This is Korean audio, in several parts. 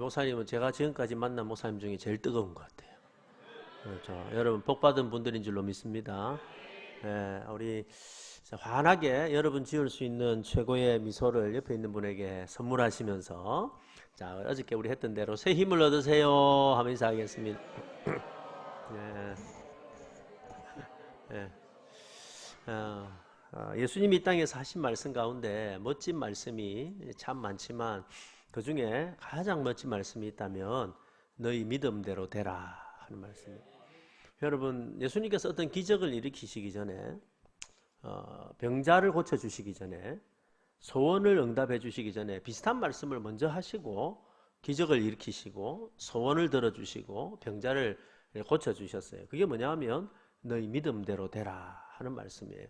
목사님은 제가 지금까지 만난 목사님 중에 제일 뜨거운 것 같아요. 그렇죠. 여러분 복 받은 분들인 줄로 믿습니다. 우리 환하게 여러분 지을 수 있는 최고의 미소를 옆에 있는 분에게 선물하시면서, 자, 어저께 우리 했던 대로 새 힘을 얻으세요 하면서 하겠습니다. 예수님이 이 땅에서 하신 말씀 가운데 멋진 말씀이 참 많지만 그 중에 가장 멋진 말씀이 있다면 너희 믿음대로 되라 하는 말씀이에요. 여러분, 예수님께서 어떤 기적을 일으키시기 전에, 병자를 고쳐주시기 전에, 소원을 응답해 주시기 전에 비슷한 말씀을 먼저 하시고 기적을 일으키시고 소원을 들어주시고 병자를 고쳐주셨어요. 그게 뭐냐 하면 너희 믿음대로 되라 하는 말씀이에요.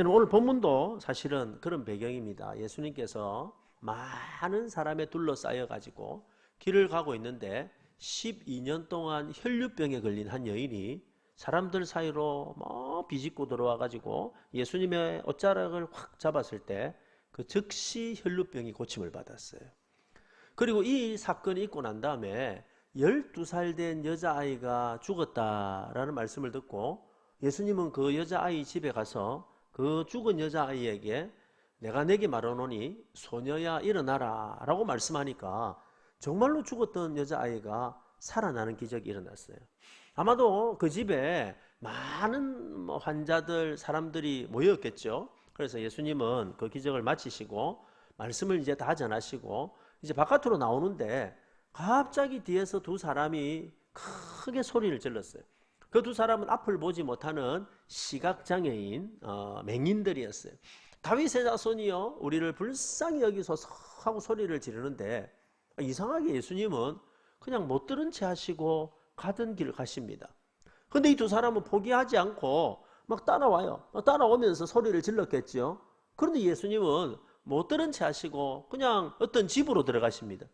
오늘 본문도 사실은 그런 배경입니다. 예수님께서 많은 사람에 둘러싸여 가지고 길을 가고 있는데 12년 동안 혈류병에 걸린 한 여인이 사람들 사이로 막 비집고 들어와 가지고 예수님의 옷자락을 확 잡았을 때 그 즉시 혈류병이 고침을 받았어요. 그리고 이 사건이 있고 난 다음에 12살 된 여자아이가 죽었다라는 말씀을 듣고 예수님은 그 여자아이 집에 가서 그 죽은 여자아이에게 내가 내게 말하노니 소녀야 일어나라 라고 말씀하니까 정말로 죽었던 여자아이가 살아나는 기적이 일어났어요. 아마도 그 집에 많은 환자들, 사람들이 모였겠죠. 그래서 예수님은 그 기적을 마치시고 말씀을 이제 다 전하시고 이제 바깥으로 나오는데 갑자기 뒤에서 두 사람이 크게 소리를 질렀어요. 그 두 사람은 앞을 보지 못하는 시각장애인, 맹인들이었어요. 다윗의 자손이여 우리를 불쌍히 여기소서 하고 소리를 지르는데 이상하게 예수님은 그냥 못 들은 채 하시고 가던 길을 가십니다. 근데 이 두 사람은 포기하지 않고 막 따라와요. 따라오면서 소리를 질렀겠죠. 그런데 예수님은 못 들은 채 하시고 그냥 어떤 집으로 들어가십니다.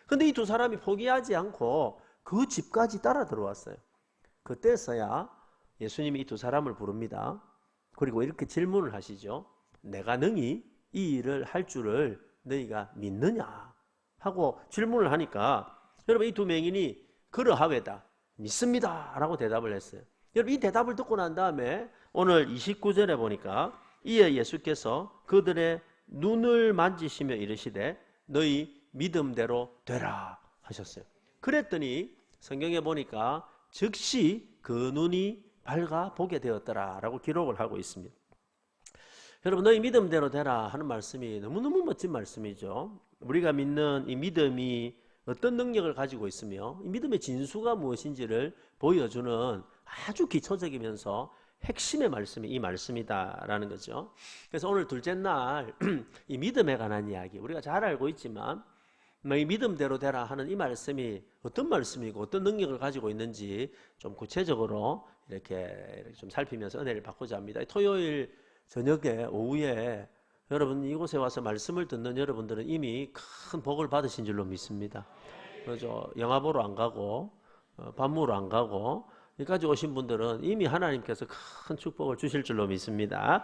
근데 이 두 사람이 포기하지 않고 그 집까지 따라 들어왔어요. 그때서야 예수님이 이 두 사람을 부릅니다. 그리고 이렇게 질문을 하시죠. 내가 능히 이 일을 할 줄을 너희가 믿느냐 하고 질문을 하니까 여러분 이 두 맹인이 그러하외다 믿습니다 라고 대답을 했어요. 여러분 이 대답을 듣고 난 다음에 오늘 29절에 보니까 이에 예수께서 그들의 눈을 만지시며 이르시되 너희 믿음대로 되라 하셨어요. 그랬더니 성경에 보니까 즉시 그 눈이 밝아 보게 되었더라 라고 기록을 하고 있습니다. 여러분 너희 믿음대로 되라 하는 말씀이 너무너무 멋진 말씀이죠. 우리가 믿는 이 믿음이 어떤 능력을 가지고 있으며 이 믿음의 진수가 무엇인지를 보여주는 아주 기초적이면서 핵심의 말씀이 이 말씀이다라는 거죠. 그래서 오늘 둘째 날 이 믿음에 관한 이야기 우리가 잘 알고 있지만 이 믿음대로 되라 하는 이 말씀이 어떤 말씀이고 어떤 능력을 가지고 있는지 좀 구체적으로 이렇게 좀 살피면서 은혜를 받고자 합니다. 토요일 저녁에 오후에 여러분 이곳에 와서 말씀을 듣는 여러분들은 이미 큰 복을 받으신 줄로 믿습니다. 그렇죠? 영화 보러 안 가고 밥 먹으러 안 가고 여기까지 오신 분들은 이미 하나님께서 큰 축복을 주실 줄로 믿습니다.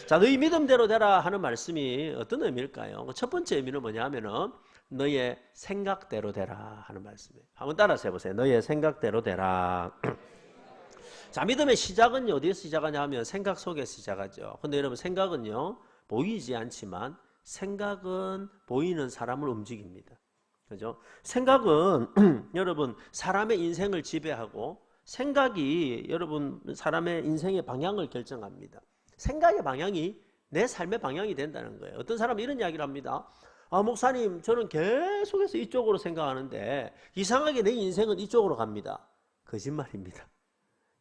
자, 너희 믿음대로 되라 하는 말씀이 어떤 의미일까요? 첫 번째 의미는 뭐냐면은 너의 생각대로 되라 하는 말씀이에요. 한번 따라서 해보세요. 너의 생각대로 되라. 자, 믿음의 시작은 어디에서 시작하냐 하면 생각 속에서 시작하죠. 근데 여러분 생각은요 보이지 않지만 생각은 보이는 사람을 움직입니다. 그죠? 생각은 여러분 사람의 인생을 지배하고 생각이 여러분 사람의 인생의 방향을 결정합니다. 생각의 방향이 내 삶의 방향이 된다는 거예요. 어떤 사람은 이런 이야기를 합니다. 목사님 저는 계속해서 이쪽으로 생각하는데 이상하게 내 인생은 이쪽으로 갑니다. 거짓말입니다.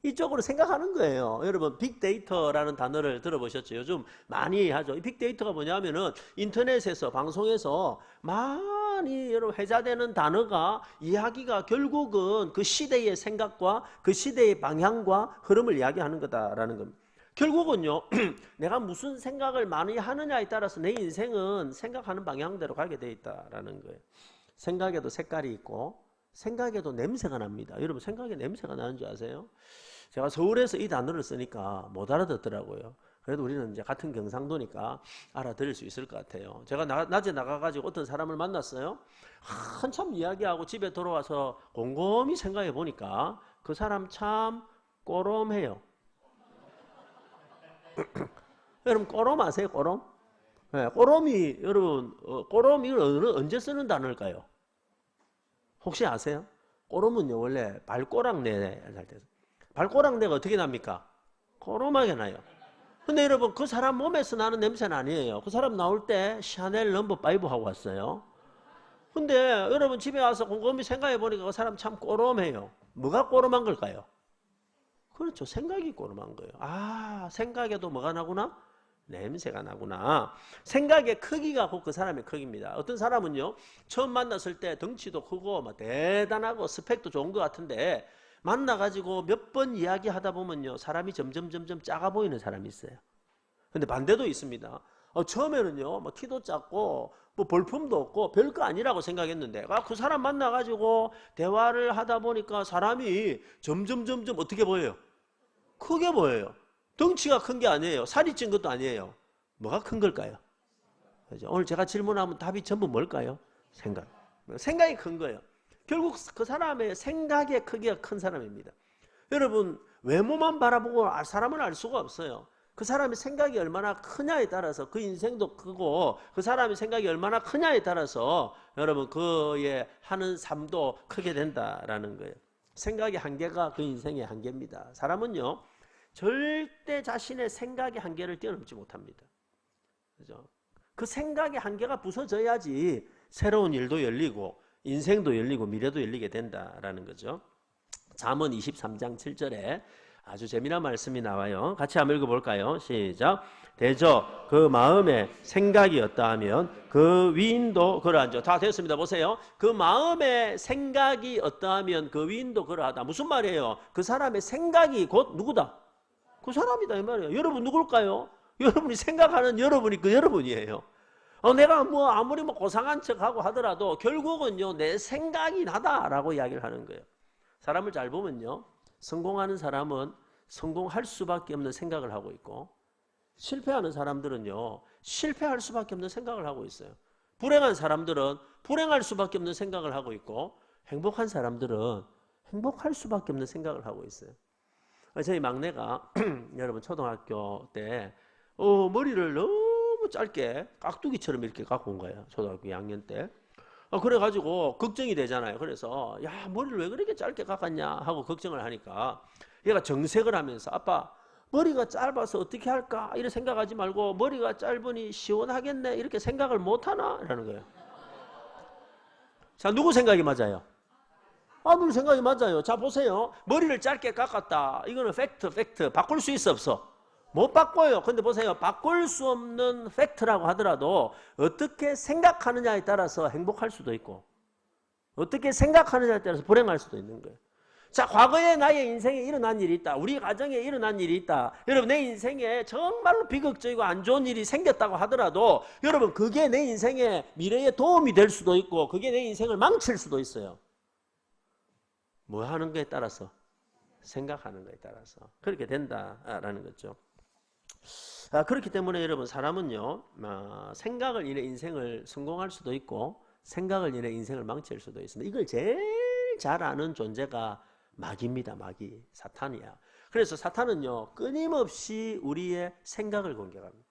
이쪽으로 생각하는 거예요. 여러분 빅데이터라는 단어를 들어보셨죠? 요즘 많이 하죠. 이 빅데이터가 뭐냐면은 인터넷에서 방송에서 많이 여러분 회자되는 단어가 이야기가 결국은 그 시대의 생각과 그 시대의 방향과 흐름을 이야기하는 거다라는 겁니다. 결국은요 내가 무슨 생각을 많이 하느냐에 따라서 내 인생은 생각하는 방향대로 가게 돼 있다라는 거예요. 생각에도 색깔이 있고 생각에도 냄새가 납니다. 여러분 생각에 냄새가 나는 줄 아세요? 제가 서울에서 이 단어를 쓰니까 못 알아듣더라고요. 그래도 우리는 이제 같은 경상도니까 알아들을 수 있을 것 같아요. 제가 낮에 나가가지고 어떤 사람을 만났어요. 한참 이야기하고 집에 돌아와서 곰곰이 생각해 보니까 그 사람 참 꼬롬해요. 여러분 꼬롬 아세요? 꼬롬? 네, 꼬롬이 여러분 꼬롬 이걸 언제 쓰는 단어일까요? 혹시 아세요? 꼬롬은요 원래 발꼬락내 할 때 발꼬락내가 어떻게 납니까? 꼬롬하게 나요. 근데 여러분 그 사람 몸에서 나는 냄새는 아니에요. 그 사람 나올 때 샤넬 넘버 5 하고 왔어요. 근데 여러분 집에 와서 곰곰이 생각해 보니까 그 사람 참 꼬롬해요. 뭐가 꼬롬한 걸까요? 그렇죠. 생각이 꼬름한 거예요. 아, 생각에도 뭐가 나구나? 냄새가 나구나. 생각의 크기가 곧 그 사람의 크기입니다. 어떤 사람은요, 처음 만났을 때 덩치도 크고 막 대단하고 스펙도 좋은 것 같은데 만나가지고 몇 번 이야기하다 보면요, 사람이 점점 작아 보이는 사람이 있어요. 근데 반대도 있습니다. 처음에는요, 뭐 키도 작고 뭐 볼품도 없고 별거 아니라고 생각했는데 그 사람 만나가지고 대화를 하다 보니까 사람이 점점 어떻게 보여요? 크게 보여요. 덩치가 큰 게 아니에요. 살이 찐 것도 아니에요. 뭐가 큰 걸까요? 그죠? 오늘 제가 질문하면 답이 전부 뭘까요? 생각. 생각이 큰 거예요. 결국 그 사람의 생각의 크기가 큰 사람입니다. 여러분 외모만 바라보고 사람을 알 수가 없어요. 그 사람의 생각이 얼마나 크냐에 따라서 그 인생도 크고 그 사람의 생각이 얼마나 크냐에 따라서 여러분 그의 하는 삶도 크게 된다라는 거예요. 생각의 한계가 그 인생의 한계입니다. 사람은요 절대 자신의 생각의 한계를 뛰어넘지 못합니다. 그죠? 그 생각의 한계가 부서져야지 새로운 일도 열리고 인생도 열리고 미래도 열리게 된다라는 거죠. 잠언 23장 7절에 아주 재미난 말씀이 나와요. 같이 한번 읽어볼까요? 시작. 대저 그 마음에 생각이 어떠하면 그 위인도 그러하죠. 다 됐습니다. 보세요. 그 마음에 생각이 어떠하면 그 위인도 그러하다. 무슨 말이에요? 그 사람의 생각이 곧 누구다? 그 사람이다 이 말이에요. 여러분 누굴까요? 여러분이 생각하는 여러분이 그 여러분이에요. 내가 뭐 아무리 뭐 고상한 척하고 하더라도 결국은요 내 생각이 나다라고 이야기를 하는 거예요. 사람을 잘 보면요 성공하는 사람은 성공할 수밖에 없는 생각을 하고 있고 실패하는 사람들은요 실패할 수밖에 없는 생각을 하고 있어요. 불행한 사람들은 불행할 수밖에 없는 생각을 하고 있고 행복한 사람들은 행복할 수밖에 없는 생각을 하고 있어요. 저희 막내가 여러분 초등학교 때 머리를 너무 짧게 깍두기처럼 이렇게 갖고 온 거예요. 초등학교 2학년 때. 그래가지고 걱정이 되잖아요. 그래서 야 머리를 왜 그렇게 짧게 깎았냐 하고 걱정을 하니까 얘가 정색을 하면서 아빠 머리가 짧아서 어떻게 할까 이렇게 생각하지 말고 머리가 짧으니 시원하겠네 이렇게 생각을 못하나 라는 거예요. 자 누구 생각이 맞아요? 아들 생각이 맞아요. 자 보세요. 머리를 짧게 깎았다. 이거는 팩트. 바꿀 수 있어 없어? 못 바꿔요. 근데 보세요. 바꿀 수 없는 팩트라고 하더라도 어떻게 생각하느냐에 따라서 행복할 수도 있고 어떻게 생각하느냐에 따라서 불행할 수도 있는 거예요. 자 과거에 나의 인생에 일어난 일이 있다. 우리 가정에 일어난 일이 있다. 여러분 내 인생에 정말로 비극적이고 안 좋은 일이 생겼다고 하더라도 여러분 그게 내 인생의 미래에 도움이 될 수도 있고 그게 내 인생을 망칠 수도 있어요. 뭐 하는 거에 따라서 생각하는 거에 따라서 그렇게 된다라는 거죠. 그렇기 때문에 여러분 사람은요 생각을 인해 인생을 성공할 수도 있고 생각을 인해 인생을 망칠 수도 있습니다. 이걸 제일 잘 아는 존재가 마귀입니다. 마귀 사탄이야. 그래서 사탄은요 끊임없이 우리의 생각을 공격합니다.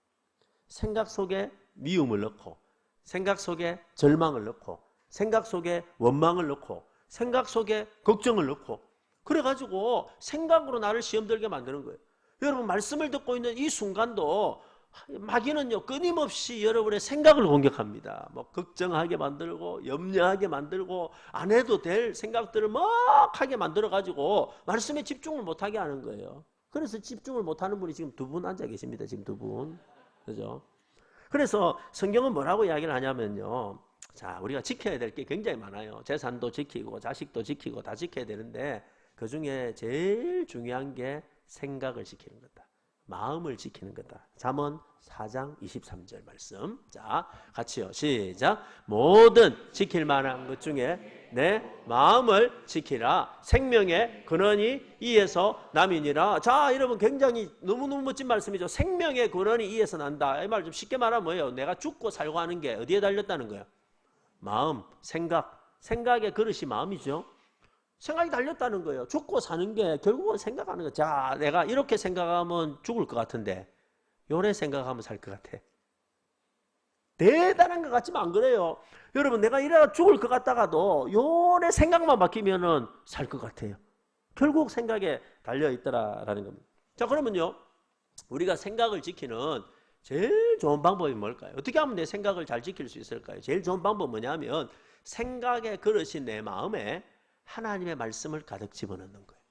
생각 속에 미움을 넣고 생각 속에 절망을 넣고 생각 속에 원망을 넣고 생각 속에 걱정을 넣고 그래가지고 생각으로 나를 시험 들게 만드는 거예요. 여러분 말씀을 듣고 있는 이 순간도 마귀는요 끊임없이 여러분의 생각을 공격합니다. 뭐 걱정하게 만들고 염려하게 만들고 안 해도 될 생각들을 막 하게 만들어가지고 말씀에 집중을 못하게 하는 거예요. 그래서 집중을 못하는 분이 지금 두 분 앉아 계십니다. 지금 두 분. 그죠? 그래서 성경은 뭐라고 이야기를 하냐면요. 자, 우리가 지켜야 될 게 굉장히 많아요. 재산도 지키고 자식도 지키고 다 지켜야 되는데 그 중에 제일 중요한 게 생각을 지키는 거다. 마음을 지키는 거다. 잠언 4장 23절 말씀. 자, 같이요. 시작. 모든 지킬 만한 것 중에 내 마음을 지키라. 생명의 근원이 이에서 남이니라. 자, 여러분 굉장히 너무너무 멋진 말씀이죠. 생명의 근원이 이에서 난다. 이 말 좀 쉽게 말하면 뭐예요? 내가 죽고 살고 하는 게 어디에 달렸다는 거예요? 마음, 생각. 생각의 그릇이 마음이죠. 생각이 달렸다는 거예요. 죽고 사는 게 결국은 생각하는 거예요. 자, 내가 이렇게 생각하면 죽을 것 같은데 요래 생각하면 살 것 같아. 대단한 것 같지만 안 그래요. 여러분, 내가 이래가 죽을 것 같다가도 요래 생각만 바뀌면은 살 것 같아요. 결국 생각에 달려있더라라는 겁니다. 자, 그러면요, 우리가 생각을 지키는 제일 좋은 방법이 뭘까요? 어떻게 하면 내 생각을 잘 지킬 수 있을까요? 제일 좋은 방법은 뭐냐면 생각의 그릇이 내 마음에 하나님의 말씀을 가득 집어넣는 거예요.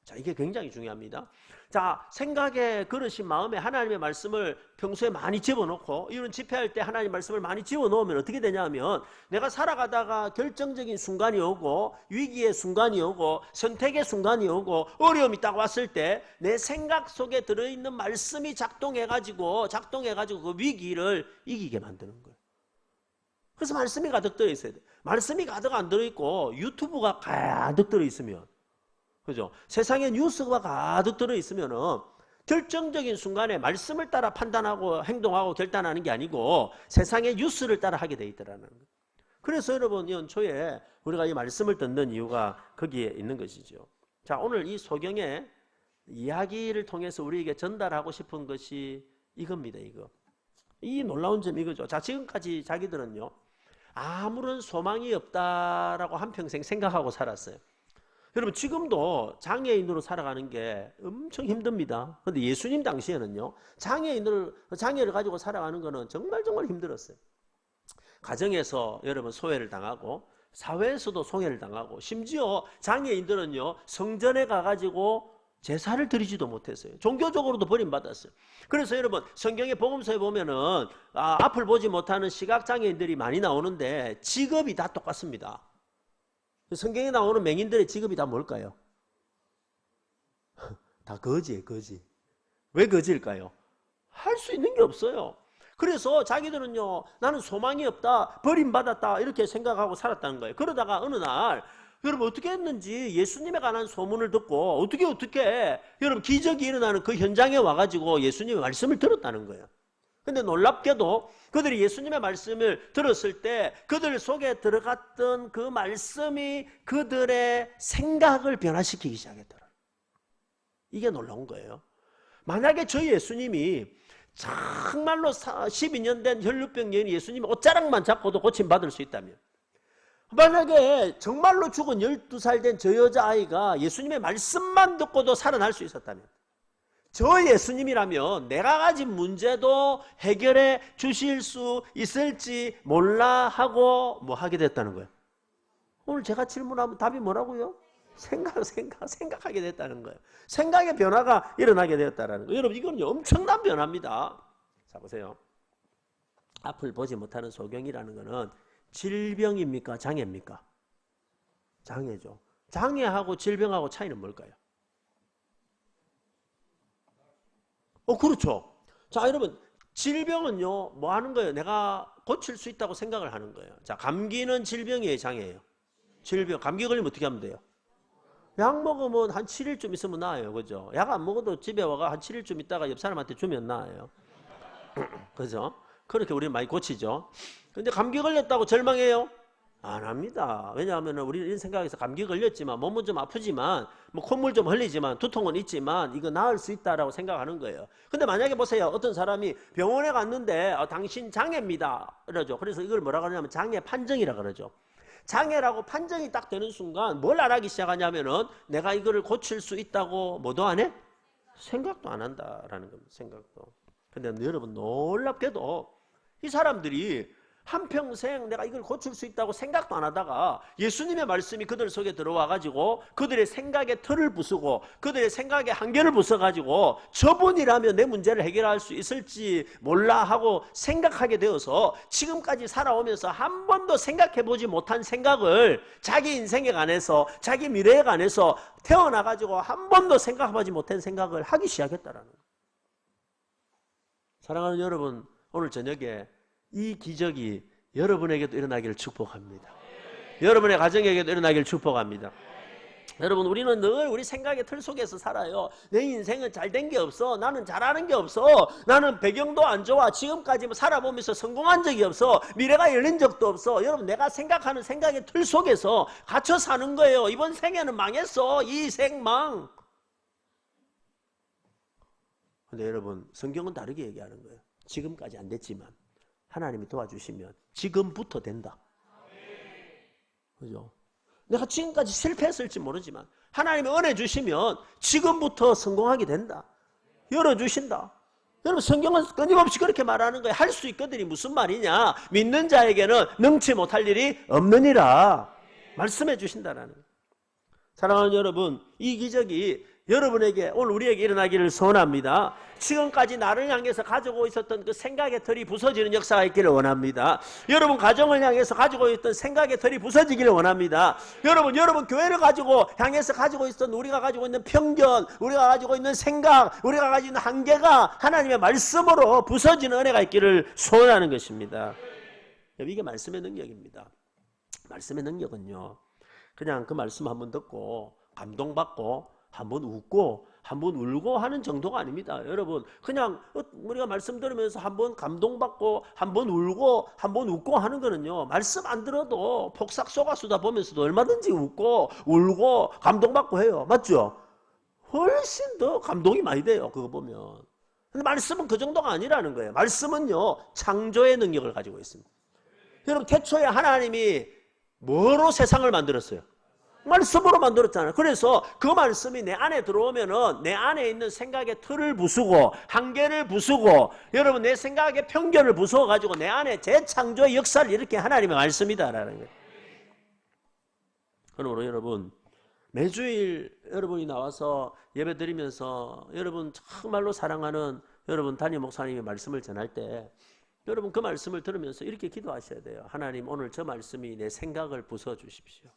자, 이게 굉장히 중요합니다. 자, 생각의 그릇이 마음에 하나님의 말씀을 평소에 많이 집어넣고, 이런 집회할 때 하나님의 말씀을 많이 집어넣으면 어떻게 되냐면 내가 살아가다가 결정적인 순간이 오고 위기의 순간이 오고 선택의 순간이 오고 어려움이 딱 왔을 때 내 생각 속에 들어있는 말씀이 작동해가지고 그 위기를 이기게 만드는 거예요. 그래서 말씀이 가득 들어있어야 돼요. 말씀이 가득 안 들어있고 유튜브가 가득 들어있으면, 그죠? 세상에 뉴스가 가득 들어있으면은 결정적인 순간에 말씀을 따라 판단하고 행동하고 결단하는 게 아니고 세상의 뉴스를 따라 하게 돼 있더라는 거예요. 그래서 여러분, 연초에 우리가 이 말씀을 듣는 이유가 거기에 있는 것이죠. 자, 오늘 이 소경의 이야기를 통해서 우리에게 전달하고 싶은 것이 이겁니다. 이 놀라운 점이 이거죠. 자, 지금까지 자기들은요, 아무런 소망이 없다라고 한평생 생각하고 살았어요. 여러분, 지금도 장애인으로 살아가는 게 엄청 힘듭니다. 그런데 예수님 당시에는요, 장애를 가지고 살아가는 거는 정말 힘들었어요. 가정에서 여러분 소외를 당하고 사회에서도 소외를 당하고, 심지어 장애인들은요, 성전에 가가지고 제사를 드리지도 못했어요. 종교적으로도 버림받았어요. 그래서 여러분, 성경의 복음서에 보면은 앞을 보지 못하는 시각장애인들이 많이 나오는데 직업이 다 똑같습니다. 성경에 나오는 맹인들의 직업이 다 뭘까요? 다 거지예요, 거지. 왜 거지일까요? 할 수 있는 게 없어요. 그래서 자기들은요, 나는 소망이 없다, 버림받았다, 이렇게 생각하고 살았다는 거예요. 그러다가 어느 날 여러분 어떻게 했는지 예수님에 관한 소문을 듣고 어떻게 여러분 기적이 일어나는 그 현장에 와가지고 예수님의 말씀을 들었다는 거예요. 근데 놀랍게도 그들이 예수님의 말씀을 들었을 때 그들 속에 들어갔던 그 말씀이 그들의 생각을 변화시키기 시작했더라. 이게 놀라운 거예요. 만약에 저희 예수님이 정말로 12년 된 혈루병 여인이 예수님의 옷자락만 잡고도 고침받을 수 있다면, 만약에 정말로 죽은 12살 된 저 여자아이가 예수님의 말씀만 듣고도 살아날 수 있었다면, 저 예수님이라면 내가 가진 문제도 해결해 주실 수 있을지 몰라 하고 뭐 하게 됐다는 거예요. 오늘 제가 질문하면 답이 뭐라고요? 생각하게 됐다는 거예요. 생각의 변화가 일어나게 되었다는 거예요. 여러분, 이건 엄청난 변화입니다. 자, 보세요. 앞을 보지 못하는 소경이라는 거는 질병입니까? 장애입니까? 장애죠. 장애하고 질병하고 차이는 뭘까요? 그렇죠. 자, 여러분, 질병은요, 뭐 하는 거예요? 내가 고칠 수 있다고 생각을 하는 거예요. 자, 감기는 질병이에요, 장애예요? 질병. 감기 걸리면 어떻게 하면 돼요? 약 먹으면 한 7일쯤 있으면 나아요. 그죠? 약 안 먹어도 집에 와가 한 7일쯤 있다가 옆 사람한테 주면 나아요. 그죠? 그렇게 우리는 많이 고치죠. 근데 감기 걸렸다고 절망해요? 안 합니다. 왜냐하면 우리는 이런 생각에서 감기 걸렸지만 몸은 좀 아프지만 뭐 콧물 좀 흘리지만 두통은 있지만 이거 나을 수 있다라고 생각하는 거예요. 근데 만약에 보세요. 어떤 사람이 병원에 갔는데 당신 장애입니다 그러죠. 그래서 이걸 뭐라 그러냐면 장애 판정이라 그러죠. 장애라고 판정이 딱 되는 순간 뭘 안 하기 시작하냐면은 내가 이거를 고칠 수 있다고 뭐도 안 해? 생각도 안 한다라는 겁니다. 생각도. 근데 여러분, 놀랍게도 이 사람들이 한평생 내가 이걸 고칠 수 있다고 생각도 안 하다가 예수님의 말씀이 그들 속에 들어와가지고 그들의 생각에 틀을 부수고 그들의 생각에 한계를 부숴가지고 저분이라면 내 문제를 해결할 수 있을지 몰라 하고 생각하게 되어서 지금까지 살아오면서 한 번도 생각해보지 못한 생각을 자기 인생에 관해서 자기 미래에 관해서 태어나가지고 한 번도 생각해보지 못한 생각을 하기 시작했다라는 거예요. 사랑하는 여러분, 오늘 저녁에 이 기적이 여러분에게도 일어나기를 축복합니다. 여러분의 가정에게도 일어나기를 축복합니다. 여러분, 우리는 늘 우리 생각의 틀 속에서 살아요. 내 인생은 잘된 게 없어. 나는 잘하는 게 없어. 나는 배경도 안 좋아. 지금까지 살아보면서 성공한 적이 없어. 미래가 열린 적도 없어. 여러분, 내가 생각하는 생각의 틀 속에서 갇혀 사는 거예요. 이번 생애는 망했어. 이 생망. 근데 여러분, 성경은 다르게 얘기하는 거예요. 지금까지 안 됐지만 하나님이 도와주시면 지금부터 된다. 그죠? 내가 지금까지 실패했을지 모르지만 하나님이 은혜 주시면 지금부터 성공하게 된다. 열어주신다. 여러분, 성경은 끊임없이 그렇게 말하는 거예요. 할 수 있거든요. 무슨 말이냐? 믿는 자에게는 능치 못할 일이 없느니라 말씀해 주신다라는 거예요. 사랑하는 여러분, 이 기적이 여러분에게, 오늘 우리에게 일어나기를 소원합니다. 지금까지 나를 향해서 가지고 있었던 그 생각의 틀이 부서지는 역사가 있기를 원합니다. 여러분 가정을 향해서 가지고 있던 생각의 틀이 부서지기를 원합니다. 여러분 교회를 향해서 가지고 있었던 우리가 가지고 있는 편견, 우리가 가지고 있는 생각, 우리가 가지고 있는 한계가 하나님의 말씀으로 부서지는 은혜가 있기를 소원하는 것입니다. 이게 말씀의 능력입니다. 말씀의 능력은요, 그냥 그 말씀 한번 듣고 감동받고 한번 웃고 한번 울고 하는 정도가 아닙니다. 여러분, 그냥 우리가 말씀 들으면서 한번 감동받고 한번 울고 한번 웃고 하는 거는요, 말씀 안 들어도 폭삭 속아수다 보면서도 얼마든지 웃고 울고 감동받고 해요. 맞죠? 훨씬 더 감동이 많이 돼요, 그거 보면. 근데 말씀은 그 정도가 아니라는 거예요. 말씀은요, 창조의 능력을 가지고 있습니다. 여러분, 태초에 하나님이 뭐로 세상을 만들었어요? 말씀으로 만들었잖아요. 그래서 그 말씀이 내 안에 들어오면은 내 안에 있는 생각의 틀을 부수고 한계를 부수고, 여러분, 내 생각의 편견을 부수어가지고 내 안에 재창조의 역사를 일으킨 하나님의 말씀이다라는 거예요. 그러므로 여러분, 매주일 여러분이 나와서 예배 드리면서 여러분 정말로 사랑하는 여러분 담임 목사님의 말씀을 전할 때, 여러분 그 말씀을 들으면서 이렇게 기도하셔야 돼요. 하나님, 오늘 저 말씀이 내 생각을 부숴주십시오.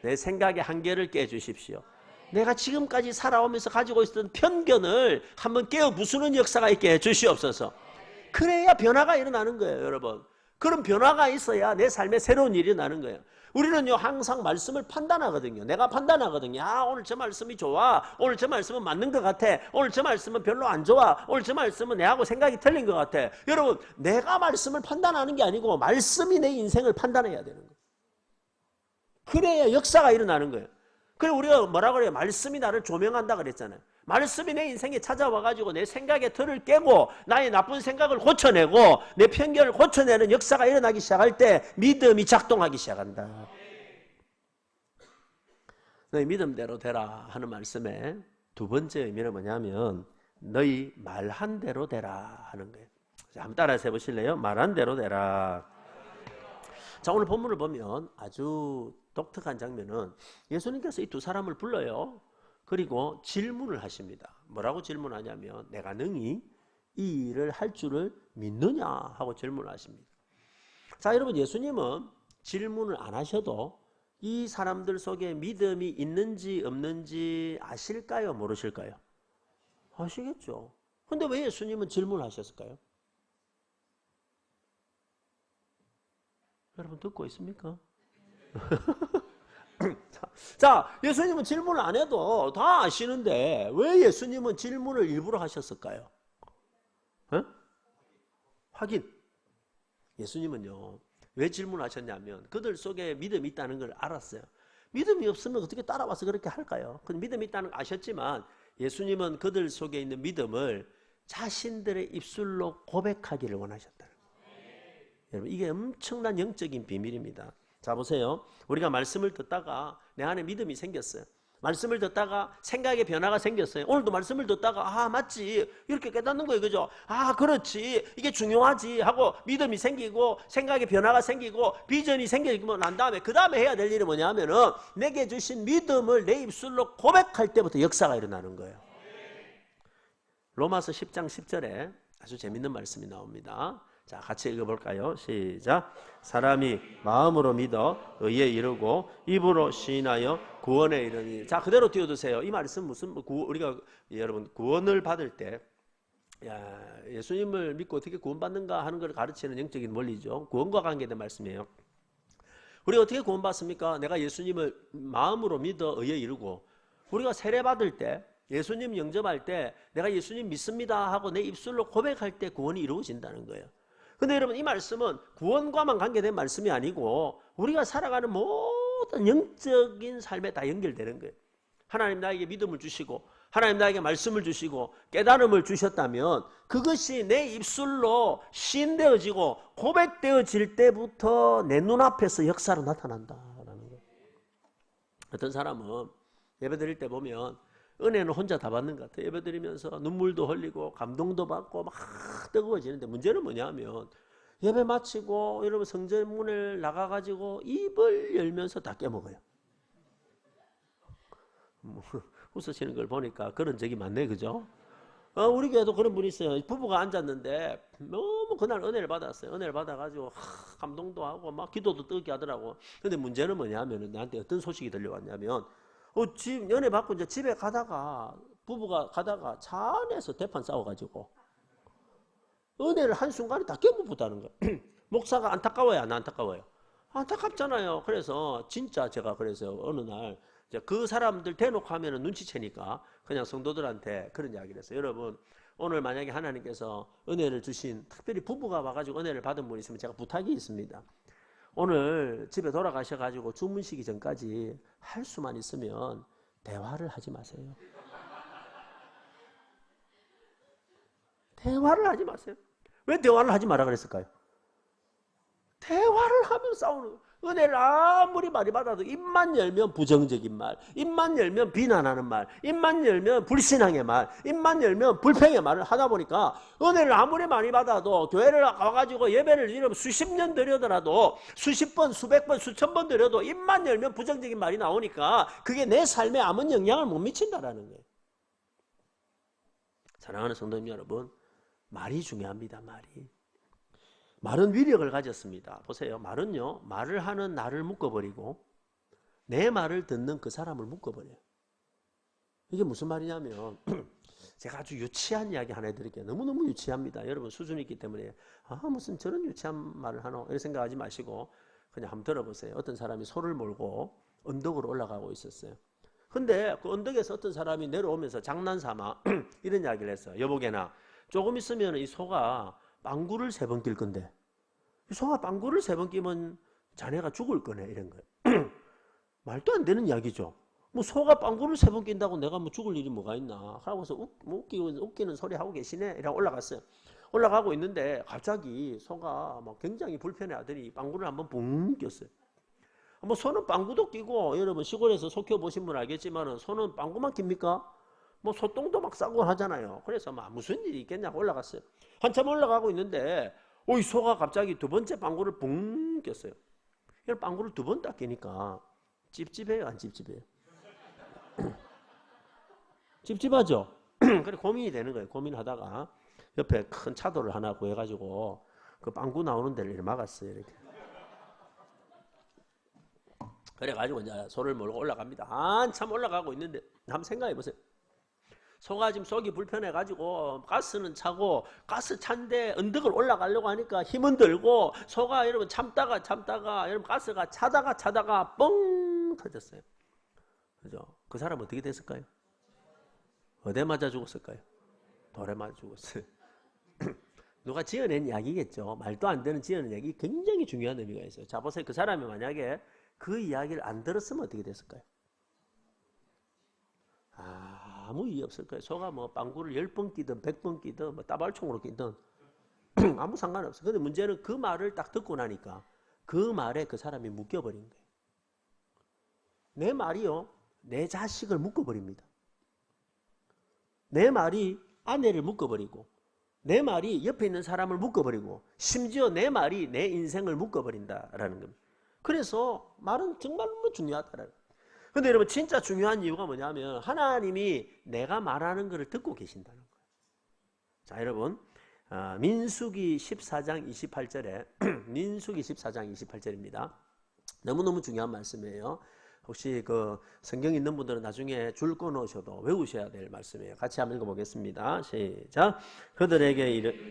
내 생각의 한계를 깨주십시오. 내가 지금까지 살아오면서 가지고 있었던 편견을 한번 깨어 부수는 역사가 있게 해주시옵소서. 그래야 변화가 일어나는 거예요, 여러분. 그런 변화가 있어야 내 삶에 새로운 일이 일어나는 거예요. 우리는요, 항상 말씀을 판단하거든요. 내가 판단하거든요. 아, 오늘 저 말씀이 좋아. 오늘 저 말씀은 맞는 것 같아. 오늘 저 말씀은 별로 안 좋아. 오늘 저 말씀은 내하고 생각이 틀린 것 같아. 여러분, 내가 말씀을 판단하는 게 아니고 말씀이 내 인생을 판단해야 되는 거예요. 그래야 역사가 일어나는 거예요. 그래, 우리가 뭐라 그래요? 말씀이 나를 조명한다 그랬잖아요. 말씀이 내 인생에 찾아와가지고 내 생각의 틀을 깨고 나의 나쁜 생각을 고쳐내고 내 편견을 고쳐내는 역사가 일어나기 시작할 때 믿음이 작동하기 시작한다. 너희 믿음대로 되라 하는 말씀의 두 번째 의미는 뭐냐면 너희 말한 대로 되라 하는 거예요. 자, 한번 따라서 해보실래요? 말한 대로 되라. 자, 오늘 본문을 보면 아주 독특한 장면은 예수님께서 이 두 사람을 불러요. 그리고 질문을 하십니다. 뭐라고 질문하냐면 내가 능히 이 일을 할 줄을 믿느냐 하고 질문을 하십니다. 자, 여러분, 예수님은 질문을 안 하셔도 이 사람들 속에 믿음이 있는지 없는지 아실까요? 모르실까요? 아시겠죠. 근데 왜 예수님은 질문하셨을까요? 여러분 듣고 있습니까? 자, 예수님은 질문을 안 해도 다 아시는데 왜 예수님은 질문을 일부러 하셨을까요? 에? 확인. 예수님은요, 왜 질문하셨냐면 그들 속에 믿음이 있다는 걸 알았어요. 믿음이 없으면 어떻게 따라와서 그렇게 할까요? 근데 믿음이 있다는 걸 아셨지만 예수님은 그들 속에 있는 믿음을 자신들의 입술로 고백하기를 원하셨다는 거예요. 여러분, 이게 엄청난 영적인 비밀입니다. 자, 보세요. 우리가 말씀을 듣다가 내 안에 믿음이 생겼어요. 말씀을 듣다가 생각의 변화가 생겼어요. 오늘도 말씀을 듣다가 아, 맞지, 이렇게 깨닫는 거예요. 그죠? 아, 그렇지, 이게 중요하지 하고 믿음이 생기고 생각의 변화가 생기고 비전이 생기고 난 다음에 그 다음에 해야 될 일이 뭐냐면은 내게 주신 믿음을 내 입술로 고백할 때부터 역사가 일어나는 거예요. 로마서 10장 10절에 아주 재밌는 말씀이 나옵니다. 자, 같이 읽어볼까요? 시작. 사람이 마음으로 믿어 의에 이르고 입으로 시인하여 구원에 이르니. 자, 그대로 띄워두세요. 이 말씀 무슨 우리가 여러분 구원을 받을 때 예수님을 믿고 어떻게 구원받는가 하는 걸 가르치는 영적인 원리죠. 구원과 관계된 말씀이에요. 우리가 어떻게 구원받습니까? 내가 예수님을 마음으로 믿어 의에 이르고, 우리가 세례받을 때, 예수님 영접할 때 내가 예수님 믿습니다 하고 내 입술로 고백할 때 구원이 이루어진다는 거예요. 근데 여러분, 이 말씀은 구원과만 관계된 말씀이 아니고 우리가 살아가는 모든 영적인 삶에 다 연결되는 거예요. 하나님 나에게 믿음을 주시고 하나님 나에게 말씀을 주시고 깨달음을 주셨다면 그것이 내 입술로 시인되어지고 고백되어질 때부터 내 눈앞에서 역사로 나타난다라는 거예요. 어떤 사람은 예배드릴 때 보면 은혜는 혼자 다 받는 것 같아요. 예배드리면서 눈물도 흘리고 감동도 받고 막 뜨거워지는데, 문제는 뭐냐면 예배 마치고 여러분 성전문을 나가가지고 입을 열면서 다 깨먹어요. 웃으시는 걸 보니까 그런 적이 많네, 그죠? 우리 교회도 그런 분이 있어요. 부부가 앉았는데 너무 그날 은혜를 받았어요. 은혜를 받아가지고 감동도 하고 막 기도도 뜨겁게 하더라고. 근데 문제는 뭐냐면 나한테 어떤 소식이 들려왔냐면 집 연애 받고 이제 집에 가다가 부부가 가다가 차 안에서 대판 싸워가지고 은혜를 한순간에 다 깨부었다는 거예요. 목사가 안타까워요, 안 안타까워요? 안타깝잖아요. 그래서 진짜 제가 그래서 어느 날 그 사람들 대놓고 하면은 눈치채니까 그냥 성도들한테 그런 이야기를 했어요. 여러분, 오늘 만약에 하나님께서 은혜를 주신, 특별히 부부가 와가지고 은혜를 받은 분이 있으면 제가 부탁이 있습니다. 오늘 집에 돌아가셔가지고 주무시기 전까지 할 수만 있으면 대화를 하지 마세요. 대화를 하지 마세요. 왜 대화를 하지 마라 그랬을까요? 대화를 하면 싸우는 거예요. 은혜를 아무리 많이 받아도 입만 열면 부정적인 말, 입만 열면 비난하는 말, 입만 열면 불신앙의 말, 입만 열면 불평의 말을 하다 보니까 은혜를 아무리 많이 받아도 교회를 와가지고 예배를 이러면 수십 년 드려더라도 수십 번, 수백 번, 수천 번 드려도 입만 열면 부정적인 말이 나오니까 그게 내 삶에 아무 영향을 못 미친다라는 거예요. 사랑하는 성도님 여러분, 말이 중요합니다. 말은 위력을 가졌습니다. 보세요. 말은요, 말을 하는 나를 묶어버리고 내 말을 듣는 그 사람을 묶어버려요. 이게 무슨 말이냐면 제가 아주 유치한 이야기 하나 해드릴게요. 너무너무 유치합니다. 여러분 수준이 있기 때문에 무슨 저런 유치한 말을 하노 이런 생각하지 마시고 그냥 한번 들어보세요. 어떤 사람이 소를 몰고 언덕으로 올라가고 있었어요. 근데 그 언덕에서 어떤 사람이 내려오면서 장난삼아 이런 이야기를 했어요. 여보게나, 조금 있으면 이 소가 빵구를 3번 낄 건데 이 소가 빵구를 3번 끼면 자네가 죽을 거네, 이런 거예요. 말도 안 되는 이야기죠. 뭐 소가 빵구를 3번 낀다고 내가 뭐 죽을 일이 뭐가 있나 하고서 웃기는 소리 하고 계시네 이라고 올라갔어요. 올라가고 있는데 갑자기 소가 막 굉장히 불편해하더니 빵구를 한번 붕 꼈어요. 뭐 소는 빵구도 끼고, 여러분 시골에서 소 키워보신 분 알겠지만 소는 빵구만 낍니까? 뭐 소똥도 막 싸고 하잖아요. 그래서 막 무슨 일이 있겠냐고 올라갔어요. 한참 올라가고 있는데 이 소가 갑자기 2번째 빵구를 붕 꼈어요. 빵구를 2번 딱 끼니까 찝찝해요, 안 찝찝해요? 찝찝하죠? 그래 고민이 되는 거예요. 고민하다가 옆에 큰 차도를 하나 구해가지고 그 빵구 나오는 데를 이렇게 막았어요. 이렇게. 그래가지고 이제 소를 몰고 올라갑니다. 한참 올라가고 있는데 한번 생각해 보세요. 소가 지금 속이 불편해가지고 가스는 차고 가스 찬데 언덕을 올라가려고 하니까 힘은 들고 소가 여러분 참다가 여러분 가스가 차다가 뻥 터졌어요. 그죠? 그 사람 어떻게 됐을까요? 어디에 맞아 죽었을까요? 돌에 맞아 죽었어요. 누가 지어낸 이야기겠죠. 말도 안 되는 지어낸 이야기, 굉장히 중요한 의미가 있어요. 자 보세요. 그 사람이 만약에 그 이야기를 안 들었으면 어떻게 됐을까요? 아무 이유 없을 거예요. 소가 뭐 빵구를 10번 끼든 100번 끼든 뭐 따발총으로 끼든 아무 상관없어요. 근데 문제는 그 말을 딱 듣고 나니까 그 말에 그 사람이 묶여버린 거예요. 내 말이요, 내 자식을 묶어버립니다. 내 말이 아내를 묶어버리고 내 말이 옆에 있는 사람을 묶어버리고 심지어 내 말이 내 인생을 묶어버린다라는 겁니다. 그래서 말은 정말로 중요하다라는 거예요. 근데 여러분 진짜 중요한 이유가 뭐냐면 하나님이 내가 말하는 것을 듣고 계신다는 거예요. 자 여러분, 민수기 14장 28절에 민수기 14장 28절입니다. 너무너무 중요한 말씀이에요. 혹시 그 성경 있는 분들은 나중에 줄 끊으셔도 외우셔야 될 말씀이에요. 같이 한번 읽어보겠습니다. 시작. 그들에게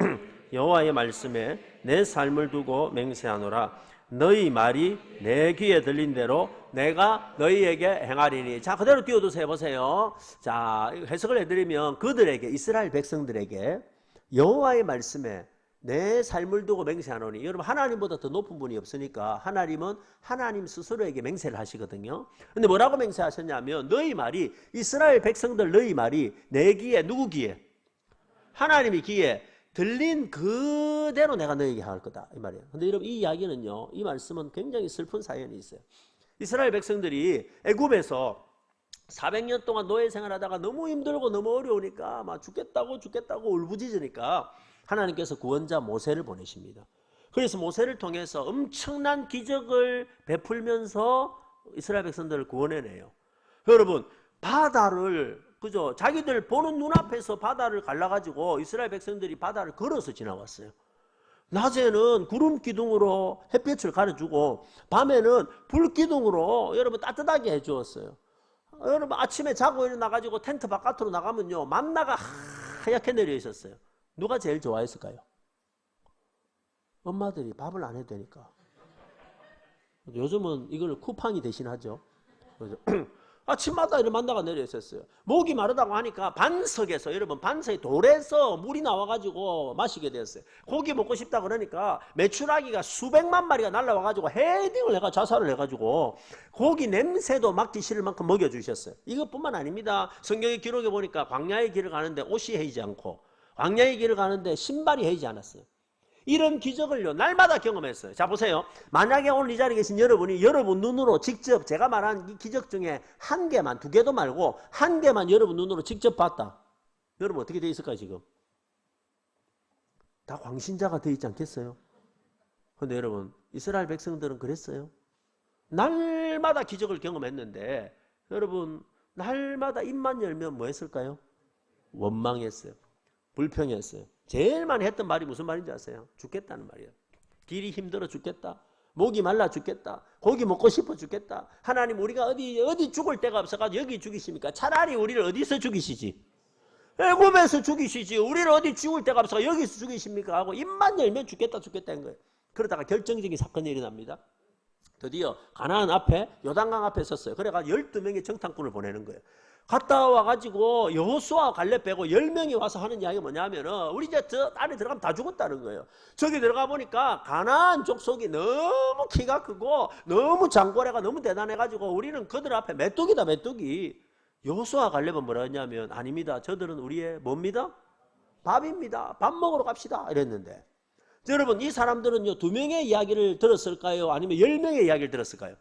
여호와의 말씀에 내 삶을 두고 맹세하노라. 너희 말이 내 귀에 들린 대로 내가 너희에게 행하리니. 자, 그대로 띄워두세요. 보세요. 자, 해석을 해드리면 그들에게, 이스라엘 백성들에게 여호와의 말씀에 내 삶을 두고 맹세하노니. 여러분, 하나님보다 더 높은 분이 없으니까 하나님은 하나님 스스로에게 맹세를 하시거든요. 근데 뭐라고 맹세하셨냐면 너희 말이, 이스라엘 백성들 너희 말이 내 귀에, 누구 귀에? 하나님의 귀에 들린 그대로 내가 너에게 할 거다, 이 말이에요. 근데 여러분, 이 이야기는요, 이 말씀은 굉장히 슬픈 사연이 있어요. 이스라엘 백성들이 애굽에서 400년 동안 노예 생활하다가 너무 힘들고 너무 어려우니까 막 죽겠다고 울부짖으니까 하나님께서 구원자 모세를 보내십니다. 그래서 모세를 통해서 엄청난 기적을 베풀면서 이스라엘 백성들을 구원해내요. 여러분, 바다를, 그죠? 자기들 보는 눈앞에서 바다를 갈라가지고 이스라엘 백성들이 바다를 걸어서 지나왔어요. 낮에는 구름 기둥으로 햇빛을 가려주고 밤에는 불 기둥으로 여러분 따뜻하게 해주었어요. 여러분, 아침에 자고 일어나가지고 텐트 바깥으로 나가면요, 만나가 하얗게 내려 있었어요. 누가 제일 좋아했을까요? 엄마들이 밥을 안 해도 되니까. 요즘은 이걸 쿠팡이 대신하죠. 그죠? 아침마다 이런 만나가 내려 있었어요. 목이 마르다고 하니까 반석에서, 여러분, 반석에 돌에서 물이 나와가지고 마시게 되었어요. 고기 먹고 싶다 그러니까 메추라기가 수백만 마리가 날라와가지고 헤딩을 해가 자살을 해가지고 고기 냄새도 맡기 싫을 만큼 먹여주셨어요. 이것뿐만 아닙니다. 성경의 기록에 보니까 광야의 길을 가는데 옷이 헤이지 않고 광야의 길을 가는데 신발이 헤이지 않았어요. 이런 기적을요, 날마다 경험했어요. 자, 보세요. 만약에 오늘 이 자리에 계신 여러분이 여러분 눈으로 직접 제가 말한 이 기적 중에 한 개만, 두 개도 말고 한 개만 여러분 눈으로 직접 봤다. 여러분 어떻게 돼 있을까요, 지금? 다 광신자가 돼 있지 않겠어요? 근데 여러분, 이스라엘 백성들은 그랬어요. 날마다 기적을 경험했는데 여러분, 날마다 입만 열면 뭐 했을까요? 원망했어요. 불평했어요. 제일 많이 했던 말이 무슨 말인지 아세요? 죽겠다는 말이에요. 길이 힘들어 죽겠다. 목이 말라 죽겠다. 고기 먹고 싶어 죽겠다. 하나님, 우리가 어디 죽을 데가 없어가지고 여기 죽이십니까? 차라리 우리를 어디서 죽이시지? 애굽에서 죽이시지. 우리를 어디 죽을 데가 없어서 여기서 죽이십니까? 하고 입만 열면 죽겠다 한 거예요. 그러다가 결정적인 사건이 일어납니다. 드디어 가나안 앞에, 요단강 앞에 섰어요. 그래가지고 12명의 정탐꾼을 보내는 거예요. 갔다 와가지고 여호수아 갈렙 빼고 10명이 와서 하는 이야기가 뭐냐면은 우리 이제 저 안에 들어가면 다 죽었다는 거예요. 저기 들어가 보니까 가나안 족속이 너무 키가 크고 너무 장고래가 너무 대단해가지고 우리는 그들 앞에 메뚜기다, 메뚜기. 여호수아 갈렙은 뭐라 했냐면 아닙니다. 저들은 우리의 뭡니다? 밥입니다. 밥 먹으러 갑시다. 이랬는데 여러분, 이 사람들은요 2명의 이야기를 들었을까요? 아니면 10명의 이야기를 들었을까요?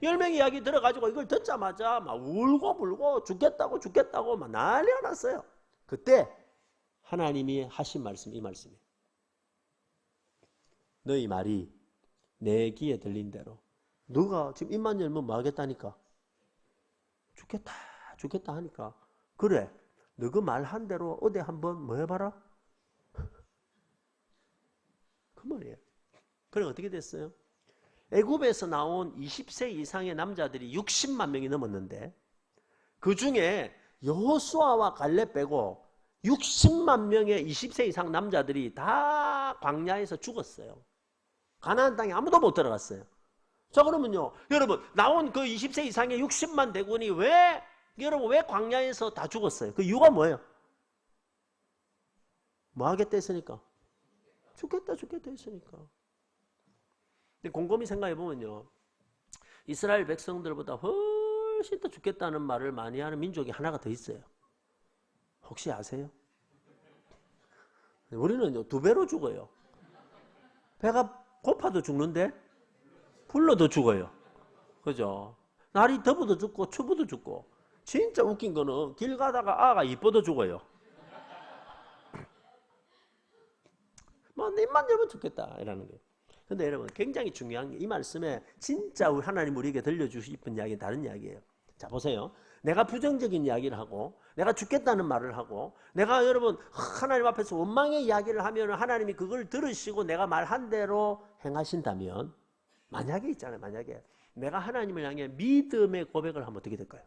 10명의 이야기 들어가지고 이걸 듣자마자 막 울고 불고 죽겠다고 막 난리가 났어요. 그때 하나님이 하신 말씀, 이 말씀이에요. 너희 말이 내 귀에 들린 대로. 누가 지금 입만 열면 뭐 하겠다니까? 죽겠다 하니까. 그래, 너 그 말 한 대로 어디 한번 뭐 해봐라? 그 말이에요. 그래, 어떻게 됐어요? 애굽에서 나온 20세 이상의 남자들이 60만 명이 넘었는데 그 중에 여호수아와 갈렙 빼고 60만 명의 20세 이상 남자들이 다 광야에서 죽었어요. 가나안 땅에 아무도 못 들어갔어요. 자, 그러면요, 여러분, 나온 그 20세 이상의 60만 대군이 왜 광야에서 다 죽었어요? 그 이유가 뭐예요? 뭐 하겠다 했으니까? 죽겠다 했으니까. 근데 곰곰이 생각해 보면요, 이스라엘 백성들보다 훨씬 더 죽겠다는 말을 많이 하는 민족이 하나가 더 있어요. 혹시 아세요? 우리는요 2배로 죽어요. 배가 고파도 죽는데 불러도 죽어요. 그죠? 날이 더워도 죽고 추워도 죽고. 진짜 웃긴 거는 길 가다가 아가 이뻐도 죽어요. 뭐 입만 열면 죽겠다 이라는 거예요. 근데 여러분, 굉장히 중요한 게 이 말씀에 진짜 하나님 우리에게 들려주고 싶은 이야기는 다른 이야기예요. 자, 보세요. 내가 부정적인 이야기를 하고 내가 죽겠다는 말을 하고 내가 여러분 하나님 앞에서 원망의 이야기를 하면 하나님이 그걸 들으시고 내가 말한 대로 행하신다면, 만약에 있잖아요. 만약에 내가 하나님을 향해 믿음의 고백을 하면 어떻게 될까요?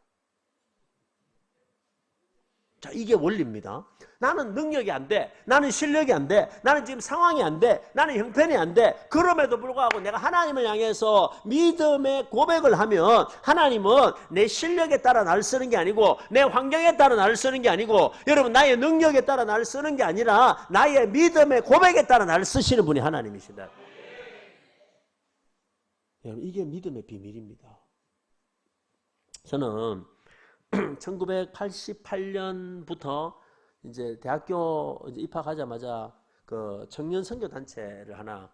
자, 이게 원리입니다. 나는 능력이 안 돼. 나는 실력이 안 돼. 나는 지금 상황이 안 돼. 나는 형편이 안 돼. 그럼에도 불구하고 내가 하나님을 향해서 믿음의 고백을 하면 하나님은 내 실력에 따라 나를 쓰는 게 아니고 내 환경에 따라 나를 쓰는 게 아니고 여러분 나의 능력에 따라 나를 쓰는 게 아니라 나의 믿음의 고백에 따라 나를 쓰시는 분이 하나님이시다. 여러분 이게 믿음의 비밀입니다. 저는 1988년부터 이제 대학교 이제 입학하자마자 그 청년 선교 단체를 하나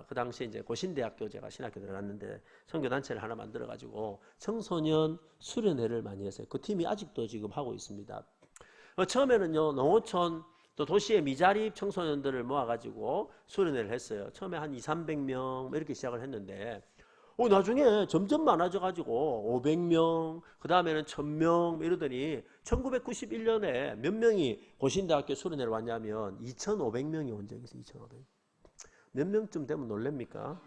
그 당시에 이제 고신대학교 제가 신학교 들어갔는데 선교 단체를 하나 만들어 가지고 청소년 수련회를 많이 했어요. 그 팀이 아직도 지금 하고 있습니다. 처음에는요 농어촌 또 도시의 미자립 청소년들을 모아 가지고 수련회를 했어요. 처음에 한 200~300명 이렇게 시작을 했는데 나중에 점점 많아져가지고 500명, 그 다음에는 1000명 이러더니 1991년에 몇 명이 고신대학교 수련회를 왔냐면 2500명이 온 적이 있어요. 2500. 몇 명쯤 되면 놀랍니까?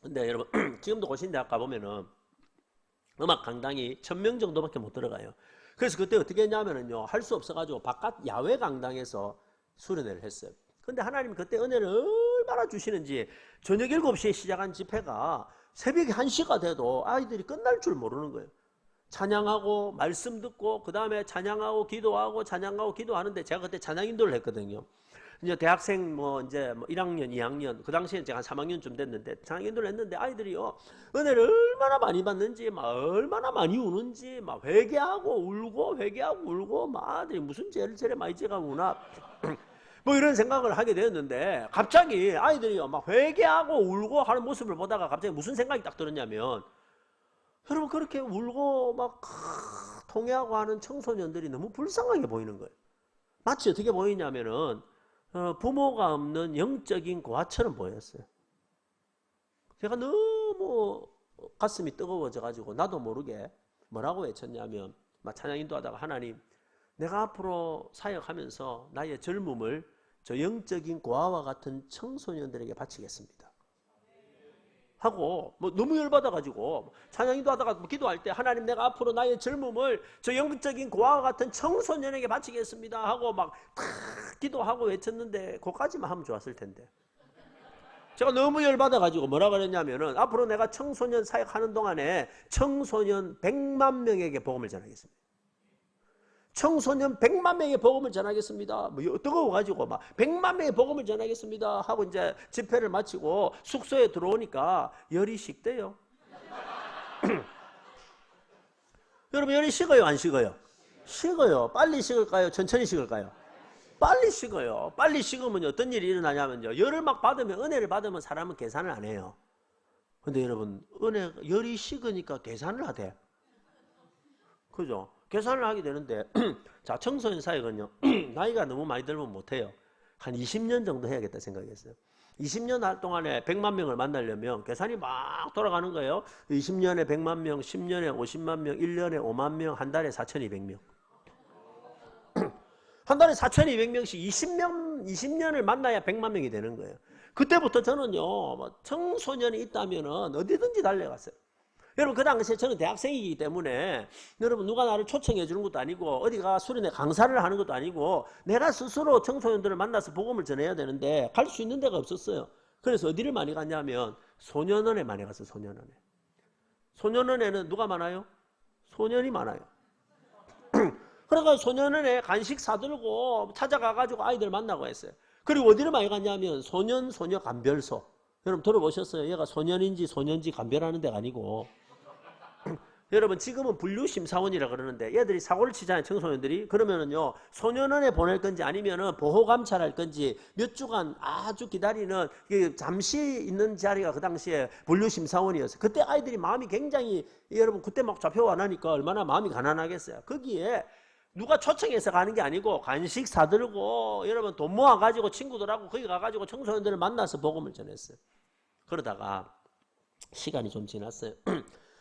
근데 여러분 지금도 고신대학 가보면은 음악 강당이 1000명 정도밖에 못 들어가요. 그래서 그때 어떻게 했냐면은요 할 수 없어가지고 바깥 야외 강당에서 수련회를 했어요. 근데 하나님이 그때 은혜를 얼마나 주시는지 저녁 7시에 시작한 집회가 새벽 1시가 돼도 아이들이 끝날 줄 모르는 거예요. 찬양하고 말씀 듣고 그 다음에 찬양하고 기도하고 찬양하고 기도하는데 제가 그때 찬양 인도를 했거든요. 이제 대학생 이제 1학년, 2학년 그 당시에 제가 한 3학년쯤 됐는데 찬양 인도를 했는데 아이들이요 은혜를 얼마나 많이 받는지 막 얼마나 많이 우는지 막 회개하고 울고 회개하고 울고 막 아들이 무슨 죄를 저래 많이 져가구나 이런 생각을 하게 되었는데 갑자기 아이들이요 막 회개하고 울고 하는 모습을 보다가 갑자기 무슨 생각이 딱 들었냐면 여러분 그렇게 울고 막 통회하고 하는 청소년들이 너무 불쌍하게 보이는 거예요. 마치 어떻게 보이냐면은 부모가 없는 영적인 고아처럼 보였어요. 제가 너무 가슴이 뜨거워져 가지고 나도 모르게 뭐라고 외쳤냐면 막 찬양 인도하다가 하나님 내가 앞으로 사역하면서 나의 젊음을 저 영적인 고아와 같은 청소년들에게 바치겠습니다. 하고 너무 열받아가지고 찬양인도 하다가 기도할 때 하나님 내가 앞으로 나의 젊음을 저 영적인 고아와 같은 청소년에게 바치겠습니다 하고 막 기도하고 외쳤는데 그거까지만 하면 좋았을 텐데 제가 너무 열받아가지고 뭐라 그랬냐면은 앞으로 내가 청소년 사역하는 동안에 청소년 100만 명에게 복음을 전하겠습니다. 청소년 100만 명의 복음을 전하겠습니다. 뜨거워가지고 막 100만 명의 복음을 전하겠습니다 하고 이제 집회를 마치고 숙소에 들어오니까 열이 식대요. 여러분 열이 식어요 안 식어요? 식어요. 빨리 식을까요? 천천히 식을까요? 빨리 식어요. 빨리 식으면 어떤 일이 일어나냐면요 열을 막 받으면 은혜를 받으면 사람은 계산을 안 해요. 근데 여러분 열이 식으니까 계산을 하대. 그죠? 계산을 하게 되는데 자 청소년 사역은요 나이가 너무 많이 들면 못해요. 한 20년 정도 해야겠다 생각했어요. 20년 동안에 100만 명을 만나려면 계산이 막 돌아가는 거예요. 20년에 100만 명, 10년에 50만 명, 1년에 5만 명, 한 달에 4,200명. 한 달에 4,200명씩 20년을 만나야 100만 명이 되는 거예요. 그때부터 저는요 청소년이 있다면 어디든지 달려갔어요. 여러분 그 당시에 저는 대학생이기 때문에 여러분 누가 나를 초청해 주는 것도 아니고 어디가 수련회 강사를 하는 것도 아니고 내가 스스로 청소년들을 만나서 복음을 전해야 되는데 갈 수 있는 데가 없었어요. 그래서 어디를 많이 갔냐면 소년원에 많이 갔어요. 소년원에. 소년원에는 누가 많아요? 소년이 많아요. 그러니까 소년원에 간식 사들고 찾아가가지고 아이들 만나고 했어요. 그리고 어디를 많이 갔냐면 소년 소녀 감별소. 여러분 들어보셨어요? 얘가 소년인지 소년지 감별하는 데가 아니고 여러분 지금은 분류심사원이라 그러는데 얘들이 사고를 치잖아요. 청소년들이. 그러면은요 소년원에 보낼 건지 아니면은 보호감찰할 건지 몇 주간 아주 기다리는 잠시 있는 자리가 그 당시에 분류심사원이었어요. 그때 아이들이 마음이 굉장히 여러분 그때 막 잡혀 안 하니까 얼마나 마음이 가난하겠어요. 거기에 누가 초청해서 가는 게 아니고 간식 사들고 여러분 돈 모아가지고 친구들하고 거기 가가지고 청소년들을 만나서 복음을 전했어요. 그러다가 시간이 좀 지났어요.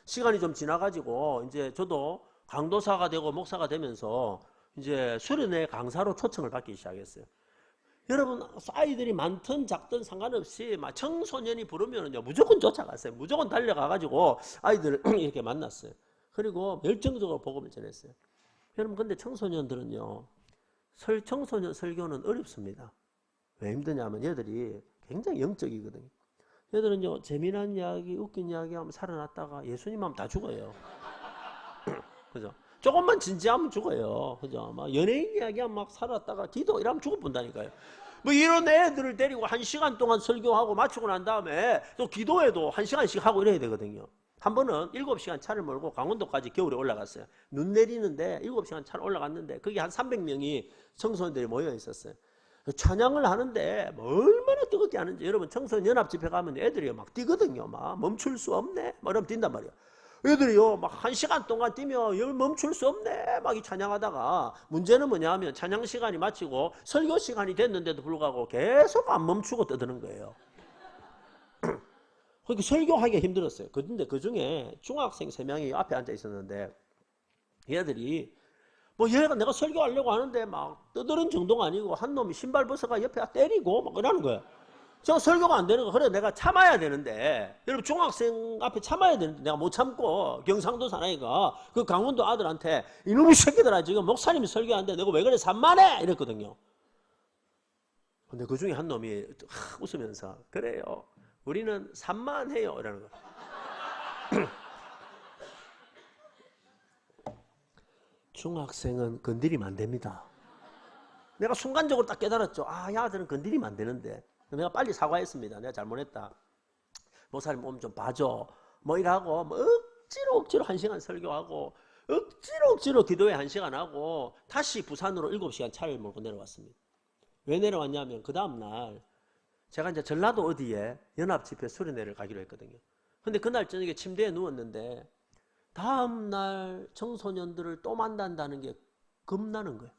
시간이 좀 지나가지고 이제 저도 강도사가 되고 목사가 되면서 이제 수련회 강사로 초청을 받기 시작했어요. 여러분 아이들이 많든 작든 상관없이 막 청소년이 부르면은요 무조건 쫓아갔어요. 무조건 달려가가지고 아이들을 이렇게 만났어요. 그리고 열정적으로 복음을 전했어요. 여러분 근데 청소년들은요 청소년 설교는 어렵습니다. 왜 힘드냐면 얘들이 굉장히 영적이거든요. 얘들은요 재미난 이야기 웃긴 이야기 하면 살아났다가 예수님 하면 다 죽어요. 그죠? 조금만 진지하면 죽어요. 그죠? 막 연예인 이야기하면 막 살았다가 기도 이러면 죽어본다니까요. 뭐 이런 애들을 데리고 1시간 동안 설교하고 마치고 난 다음에 또 기도회도 1시간씩 하고 이래야 되거든요. 한 번은 7시간 차를 몰고 강원도까지 겨울에 올라갔어요. 눈 내리는데 7시간 차를 올라갔는데 거기 한 300명이 청소년들이 모여 있었어요. 찬양을 하는데 얼마나 뜨겁게 하는지 여러분 청소년 연합 집회 가면 애들이 막 뛰거든요. 막 멈출 수 없네. 막 이러면 뛴단 말이에요. 애들이요 막 1시간 동안 뛰면 멈출 수 없네 막 이 찬양하다가 문제는 뭐냐 하면 찬양 시간이 마치고 설교 시간이 됐는데도 불구하고 계속 안 멈추고 떠드는 거예요. 그러니까 설교하기가 힘들었어요. 그런데 그 중에 중학생 3명이 앞에 앉아 있었는데 얘들이 뭐 얘가 내가 설교하려고 하는데 막 떠드는 정도가 아니고 한 놈이 신발 벗어가 옆에 때리고 막 이러는 거예요. 저 설교가 안 되는 거. 그래 내가 참아야 되는데 여러분 중학생 앞에 참아야 되는데 내가 못 참고 경상도 사나이가 그 강원도 아들한테 이놈의 새끼들아 지금 목사님이 설교하는데 내가 왜 그래 산만해 이랬거든요. 근데 그 중에 한 놈이 웃으면서 그래요 우리는 산만해요 이러는 거예요. 중학생은 건드리면 안 됩니다. 내가 순간적으로 딱 깨달았죠. 아, 이 아들은 건드리면 안 되는데. 내가 빨리 사과했습니다. 내가 잘못했다. 목사님 몸 좀 봐줘. 뭐 이러고 뭐 억지로 1시간 설교하고 억지로 기도회 1시간 하고 다시 부산으로 7시간 차를 몰고 내려왔습니다. 왜 내려왔냐면 그 다음날 제가 이제 전라도 어디에 연합집회 수련회를 가기로 했거든요. 근데 그날 저녁에 침대에 누웠는데 다음날 청소년들을 또 만난다는 게 겁나는 거예요.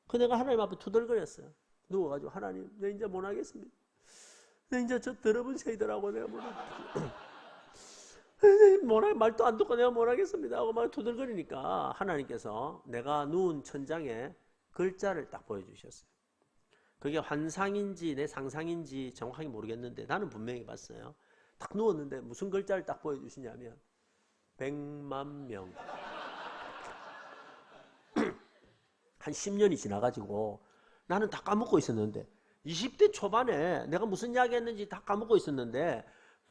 그 내가 하나님 앞에 투덜거렸어요. 누워가지고 하나님 내 이제 못하겠습니다. 내 이제 저 더러운 새이들하고 내가 말도 안 듣고 내가 못하겠습니다 하고 막 투덜거리니까 하나님께서 내가 누운 천장에 글자를 딱 보여주셨어요. 그게 환상인지 내 상상인지 정확하게 모르겠는데 나는 분명히 봤어요. 딱 누웠는데 무슨 글자를 딱 보여주시냐면 100만 명. 한 10년이 지나가지고 나는 다 까먹고 있었는데 20대 초반에 내가 무슨 이야기 했는지 다 까먹고 있었는데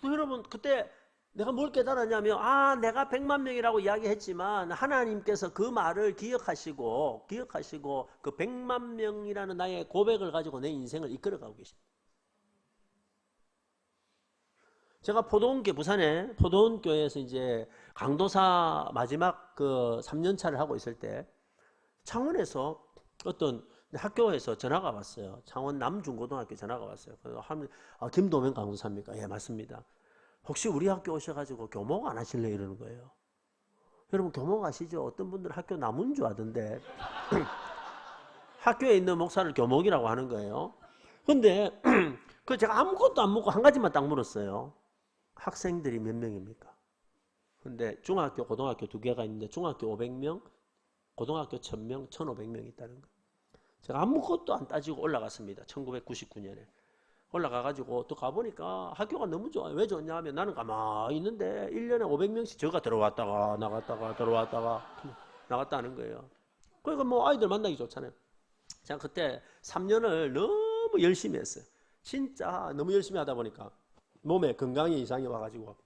여러분 그때 내가 뭘 깨달았냐면 내가 100만 명이라고 이야기했지만 하나님께서 그 말을 기억하시고 그 100만 명이라는 나의 고백을 가지고 내 인생을 이끌어가고 계십니다. 제가 부산에 포도원교회에서 이제 강도사 마지막 그 3년차를 하고 있을 때 창원에서 어떤 학교에서 전화가 왔어요. 창원 남중고등학교 전화가 왔어요. 그래서 김도명 강도사입니까? 예, 맞습니다. 혹시 우리 학교 오셔가지고 교목 안 하실래? 이러는 거예요. 여러분 교목 아시죠? 어떤 분들은 학교 남은 줄 아던데 학교에 있는 목사를 교목이라고 하는 거예요. 근데 그 제가 아무것도 안 묻고 한 가지만 딱 물었어요. 학생들이 몇 명입니까? 근데 중학교, 고등학교 2개가 있는데 중학교 500명, 고등학교 1000명, 1500명 있다는 거. 제가 아무것도 안 따지고 올라갔습니다. 1999년에. 올라가가지고 또 가보니까 학교가 너무 좋아요. 왜 좋냐 하면 나는 가만히 있는데 1년에 500명씩 저가 들어왔다가 나갔다가 들어왔다가 나갔다 하는 거예요. 그러니까 뭐 아이들 만나기 좋잖아요. 제가 그때 3년을 너무 열심히 했어요. 진짜 너무 열심히 하다 보니까 몸에 건강에 이상이 와가지고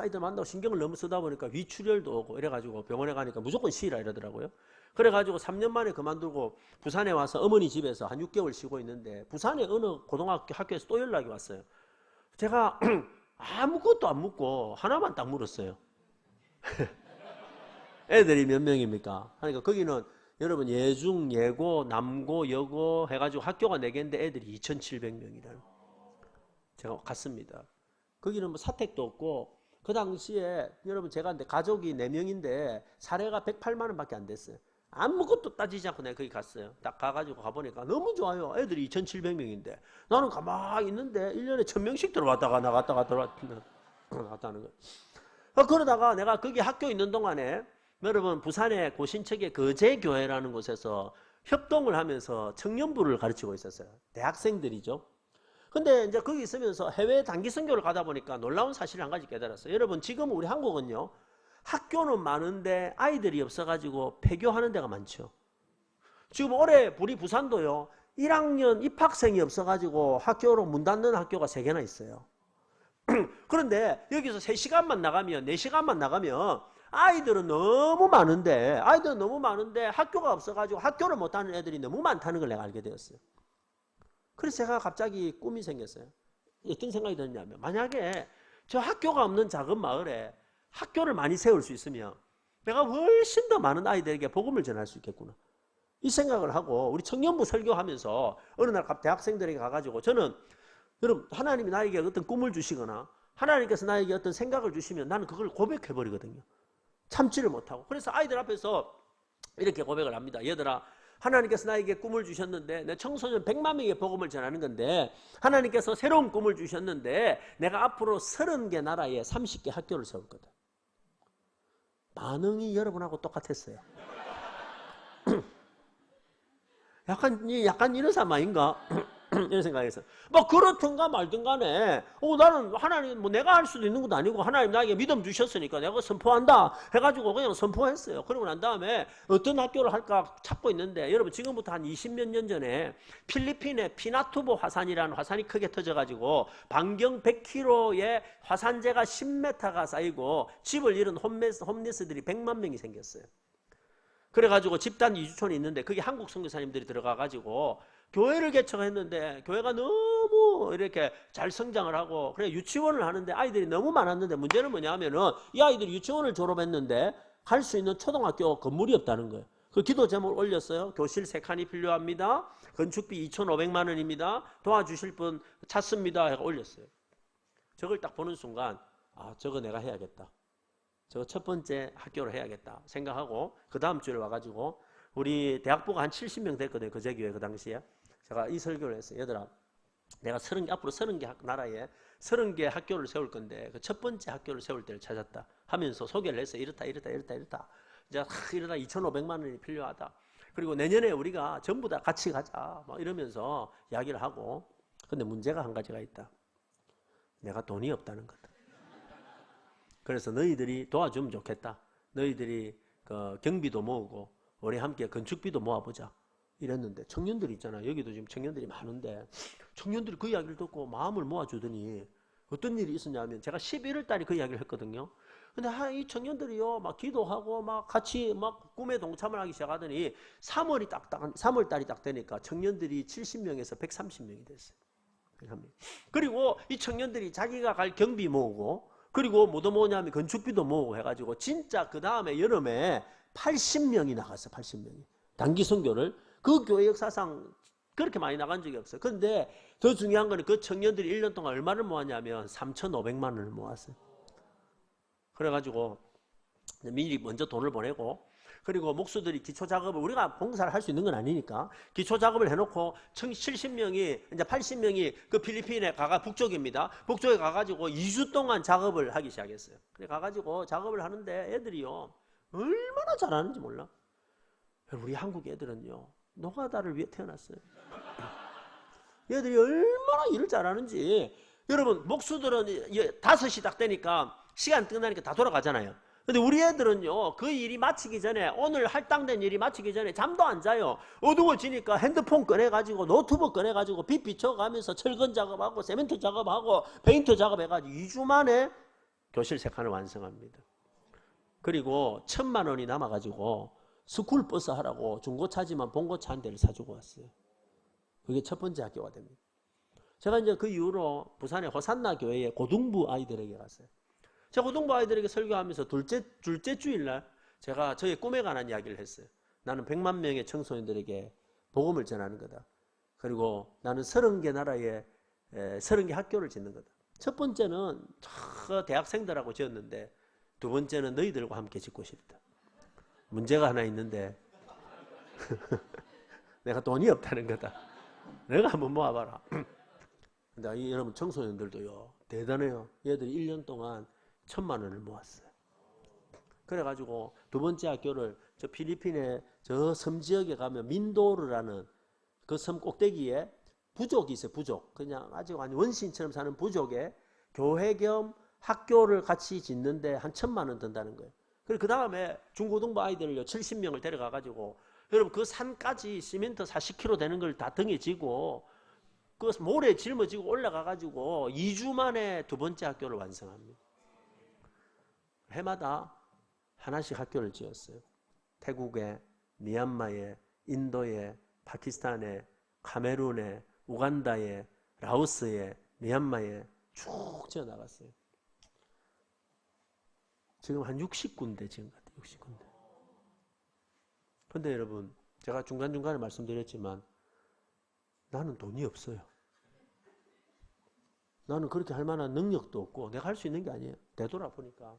아이들 만나고 신경을 너무 쓰다 보니까 위출혈도 오고 이래가지고 병원에 가니까 무조건 쉬라 이러더라고요. 그래가지고 3년 만에 그만두고 부산에 와서 어머니 집에서 한 6개월 쉬고 있는데 부산에 어느 고등학교 학교에서 또 연락이 왔어요. 제가 아무것도 안 묻고 하나만 딱 물었어요. 애들이 몇 명입니까? 그러니까 거기는 여러분 예중, 예고, 남고, 여고 해가지고 학교가 4개인데 애들이 2,700명이라는. 제가 갔습니다. 거기는 뭐 사택도 없고 그 당시에 여러분 제가 가족이 4명인데 사례가 108만 원밖에 안 됐어요. 아무것도 따지지 않고 내가 거기 갔어요. 딱 가가지고 가보니까 너무 좋아요. 애들이 2,700명인데 나는 가만히 있는데 1년에 1,000명씩 들어왔다가 나갔다가 들어왔다는 거예요. 그러다가 내가 거기 학교 있는 동안에 여러분 부산의 고신척의 거제교회라는 곳에서 협동을 하면서 청년부를 가르치고 있었어요. 대학생들이죠. 근데 이제 거기 있으면서 해외 단기 선교를 가다 보니까 놀라운 사실을 한 가지 깨달았어요. 여러분, 지금 우리 한국은요, 학교는 많은데 아이들이 없어가지고 폐교하는 데가 많죠. 지금 올해 우리 부산도요, 1학년 입학생이 없어가지고 학교로 문 닫는 학교가 3개나 있어요. 그런데 여기서 3시간만 나가면, 4시간만 나가면 아이들은 너무 많은데 학교가 없어가지고 학교를 못하는 애들이 너무 많다는 걸 내가 알게 되었어요. 그래서 제가 갑자기 꿈이 생겼어요. 어떤 생각이 들었냐면, 만약에 저 학교가 없는 작은 마을에 학교를 많이 세울 수 있으면 내가 훨씬 더 많은 아이들에게 복음을 전할 수 있겠구나, 이 생각을 하고 우리 청년부 설교하면서 어느 날 대학생들에게 가가지고, 저는 여러분, 하나님이 나에게 어떤 꿈을 주시거나 하나님께서 나에게 어떤 생각을 주시면 나는 그걸 고백해버리거든요. 참지를 못하고. 그래서 아이들 앞에서 이렇게 고백을 합니다. 얘들아, 하나님께서 나에게 꿈을 주셨는데, 내 청소년 100만 명의 복음을 전하는 건데, 하나님께서 새로운 꿈을 주셨는데 내가 앞으로 30개 나라에 30개 학교를 세울 거다. 반응이 여러분하고 똑같았어요. 약간 이런 삶 아닌가? 이런 생각에서 뭐 그렇든가 말든 간에 나는 하나님, 뭐 내가 할 수도 있는 것도 아니고 하나님 나에게 믿음 주셨으니까 내가 선포한다 해가지고 그냥 선포했어요. 그러고 난 다음에 어떤 학교를 할까 찾고 있는데, 여러분, 지금부터 한 20몇 년 전에 필리핀의 피나투보 화산이라는 화산이 크게 터져가지고 반경 100km의 화산재가 10m가 쌓이고 집을 잃은 홈리스들이 100만 명이 생겼어요. 그래가지고 집단 이주촌이 있는데 거기 한국 선교사님들이 들어가가지고 교회를 개척했는데 교회가 너무 이렇게 잘 성장을 하고, 그래 유치원을 하는데 아이들이 너무 많았는데, 문제는 뭐냐면은 이 아이들이 유치원을 졸업했는데 갈 수 있는 초등학교 건물이 없다는 거예요. 그 기도 제목을 올렸어요. 교실 3칸이 필요합니다. 건축비 2,500만 원입니다. 도와주실 분 찾습니다. 해서 올렸어요. 저걸 딱 보는 순간, 저거 내가 해야겠다, 저 첫 번째 학교를 해야겠다 생각하고, 그 다음 주에 와가지고 우리 대학부가 한 70명 됐거든요. 그 제교회 그 당시에. 제가 이 설교를 했어요. 얘들아, 내가 앞으로 30개 나라에 30개 학교를 세울 건데 그 첫 번째 학교를 세울 때를 찾았다 하면서 소개를 했어요. 이렇다. 이제 이러다 2,500만 원이 필요하다. 그리고 내년에 우리가 전부 다 같이 가자, 막 이러면서 이야기를 하고. 근데 문제가 한 가지가 있다. 내가 돈이 없다는 거다. 그래서 너희들이 도와주면 좋겠다. 너희들이 그 경비도 모으고 우리 함께 건축비도 모아보자 이랬는데, 청년들이 있잖아요. 여기도 지금 청년들이 많은데 청년들이 그 이야기를 듣고 마음을 모아주더니 어떤 일이 있었냐면, 제가 11월 달에 그 이야기를 했거든요. 근데 이 청년들이요, 막 기도하고 막 같이 막 꿈에 동참을 하기 시작하더니 3월 달이 딱 되니까 청년들이 70명에서 130명이 됐어요. 그리고 이 청년들이 자기가 갈 경비 모으고, 그리고 뭐냐면 건축비도 모으고 해가지고 진짜 그 다음에 여름에 80명이 나갔어. 80명이 단기 선교를. 그 교회 역사상 그렇게 많이 나간 적이 없어요. 그런데 더 중요한 거는 그 청년들이 1년 동안 얼마를 모았냐면 3,500만 원을 모았어요. 그래가지고 미리 먼저 돈을 보내고, 그리고 목수들이 기초작업을, 우리가 봉사를 할 수 있는 건 아니니까 기초작업을 해놓고 70명이 이제 80명이 그 필리핀에 북쪽입니다. 북쪽에 가가지고 2주 동안 작업을 하기 시작했어요. 그래 가가지고 작업을 하는데 애들이요, 얼마나 잘하는지 몰라. 우리 한국 애들은요, 노가다를 위해 태어났어요. 얘들이 얼마나 일을 잘하는지. 여러분, 목수들은 5시 딱 되니까 시간 끝나니까 다 돌아가잖아요. 근데 우리 애들은요, 그 일이 마치기 전에, 오늘 할당된 일이 마치기 전에 잠도 안 자요. 어두워지니까 핸드폰 꺼내가지고 노트북 꺼내가지고 빛 비춰가면서 철근 작업하고 세멘트 작업하고 페인트 작업해가지고 2주 만에 교실 3칸을 완성합니다. 그리고 1,000만 원이 남아가지고 스쿨버스 하라고 중고차지만 봉고차 한 대를 사주고 왔어요. 그게 첫 번째 학교가 됩니다. 제가 이제 그 이후로 부산의 호산나 교회에 고등부 아이들에게 갔어요. 제가 고등부 아이들에게 설교하면서 둘째 주일날 제가 저의 꿈에 관한 이야기를 했어요. 나는 100만 명의 청소년들에게 복음을 전하는 거다. 그리고 나는 30개 나라에 30개 학교를 짓는 거다. 첫 번째는 저 대학생들하고 지었는데, 두 번째는 너희들과 함께 짓고 싶다. 문제가 하나 있는데 내가 돈이 없다는 거다. 내가 한번 모아봐라. 근데 여러분, 청소년들도요, 대단해요. 얘들이 1년 동안 1,000만 원을 모았어요. 그래가지고 두 번째 학교를 저 필리핀의 저 섬 지역에 가면 민도르라는 그 섬 꼭대기에 부족이 있어요. 부족. 그냥 아주 원시인처럼 사는 부족에 교회 겸 학교를 같이 짓는데 한 1,000만 원 든다는 거예요. 그리고 그 다음에 중고등부 아이들을요 70명을 데려가가지고 여러분 그 산까지 시멘트 40kg 되는 걸 다 등에 지고 그 모래 짊어지고 올라가가지고 2주 만에 두 번째 학교를 완성합니다. 해마다 하나씩 학교를 지었어요. 태국에, 미얀마에, 인도에, 파키스탄에, 카메룬에, 우간다에, 라오스에, 미얀마에 쭉 지어나갔어요. 지금 한 60군데 지금 같아요. 60군데. 근데 여러분 제가 중간중간에 말씀드렸지만 나는 돈이 없어요. 나는 그렇게 할 만한 능력도 없고 내가 할 수 있는 게 아니에요. 되돌아보니까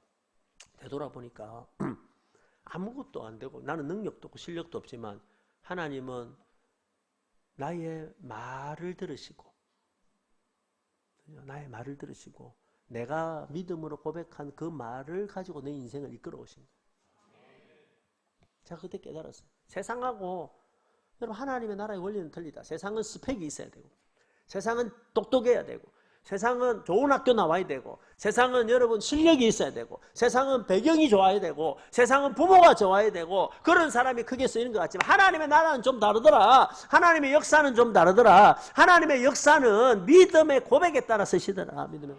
아무것도 안 되고 나는 능력도 없고 실력도 없지만 하나님은 나의 말을 들으시고 내가 믿음으로 고백한 그 말을 가지고 내 인생을 이끌어 오신 거예요. 제가 그때 깨달았어요. 세상하고 여러분 하나님의 나라의 원리는 틀리다. 세상은 스펙이 있어야 되고 세상은 똑똑해야 되고 세상은 좋은 학교 나와야 되고 세상은 여러분 실력이 있어야 되고 세상은 배경이 좋아야 되고 세상은 부모가 좋아야 되고 그런 사람이 크게 쓰이는 것 같지만 하나님의 나라는 좀 다르더라. 하나님의 역사는 좀 다르더라. 하나님의 역사는 믿음의 고백에 따라 쓰시더라. 믿음의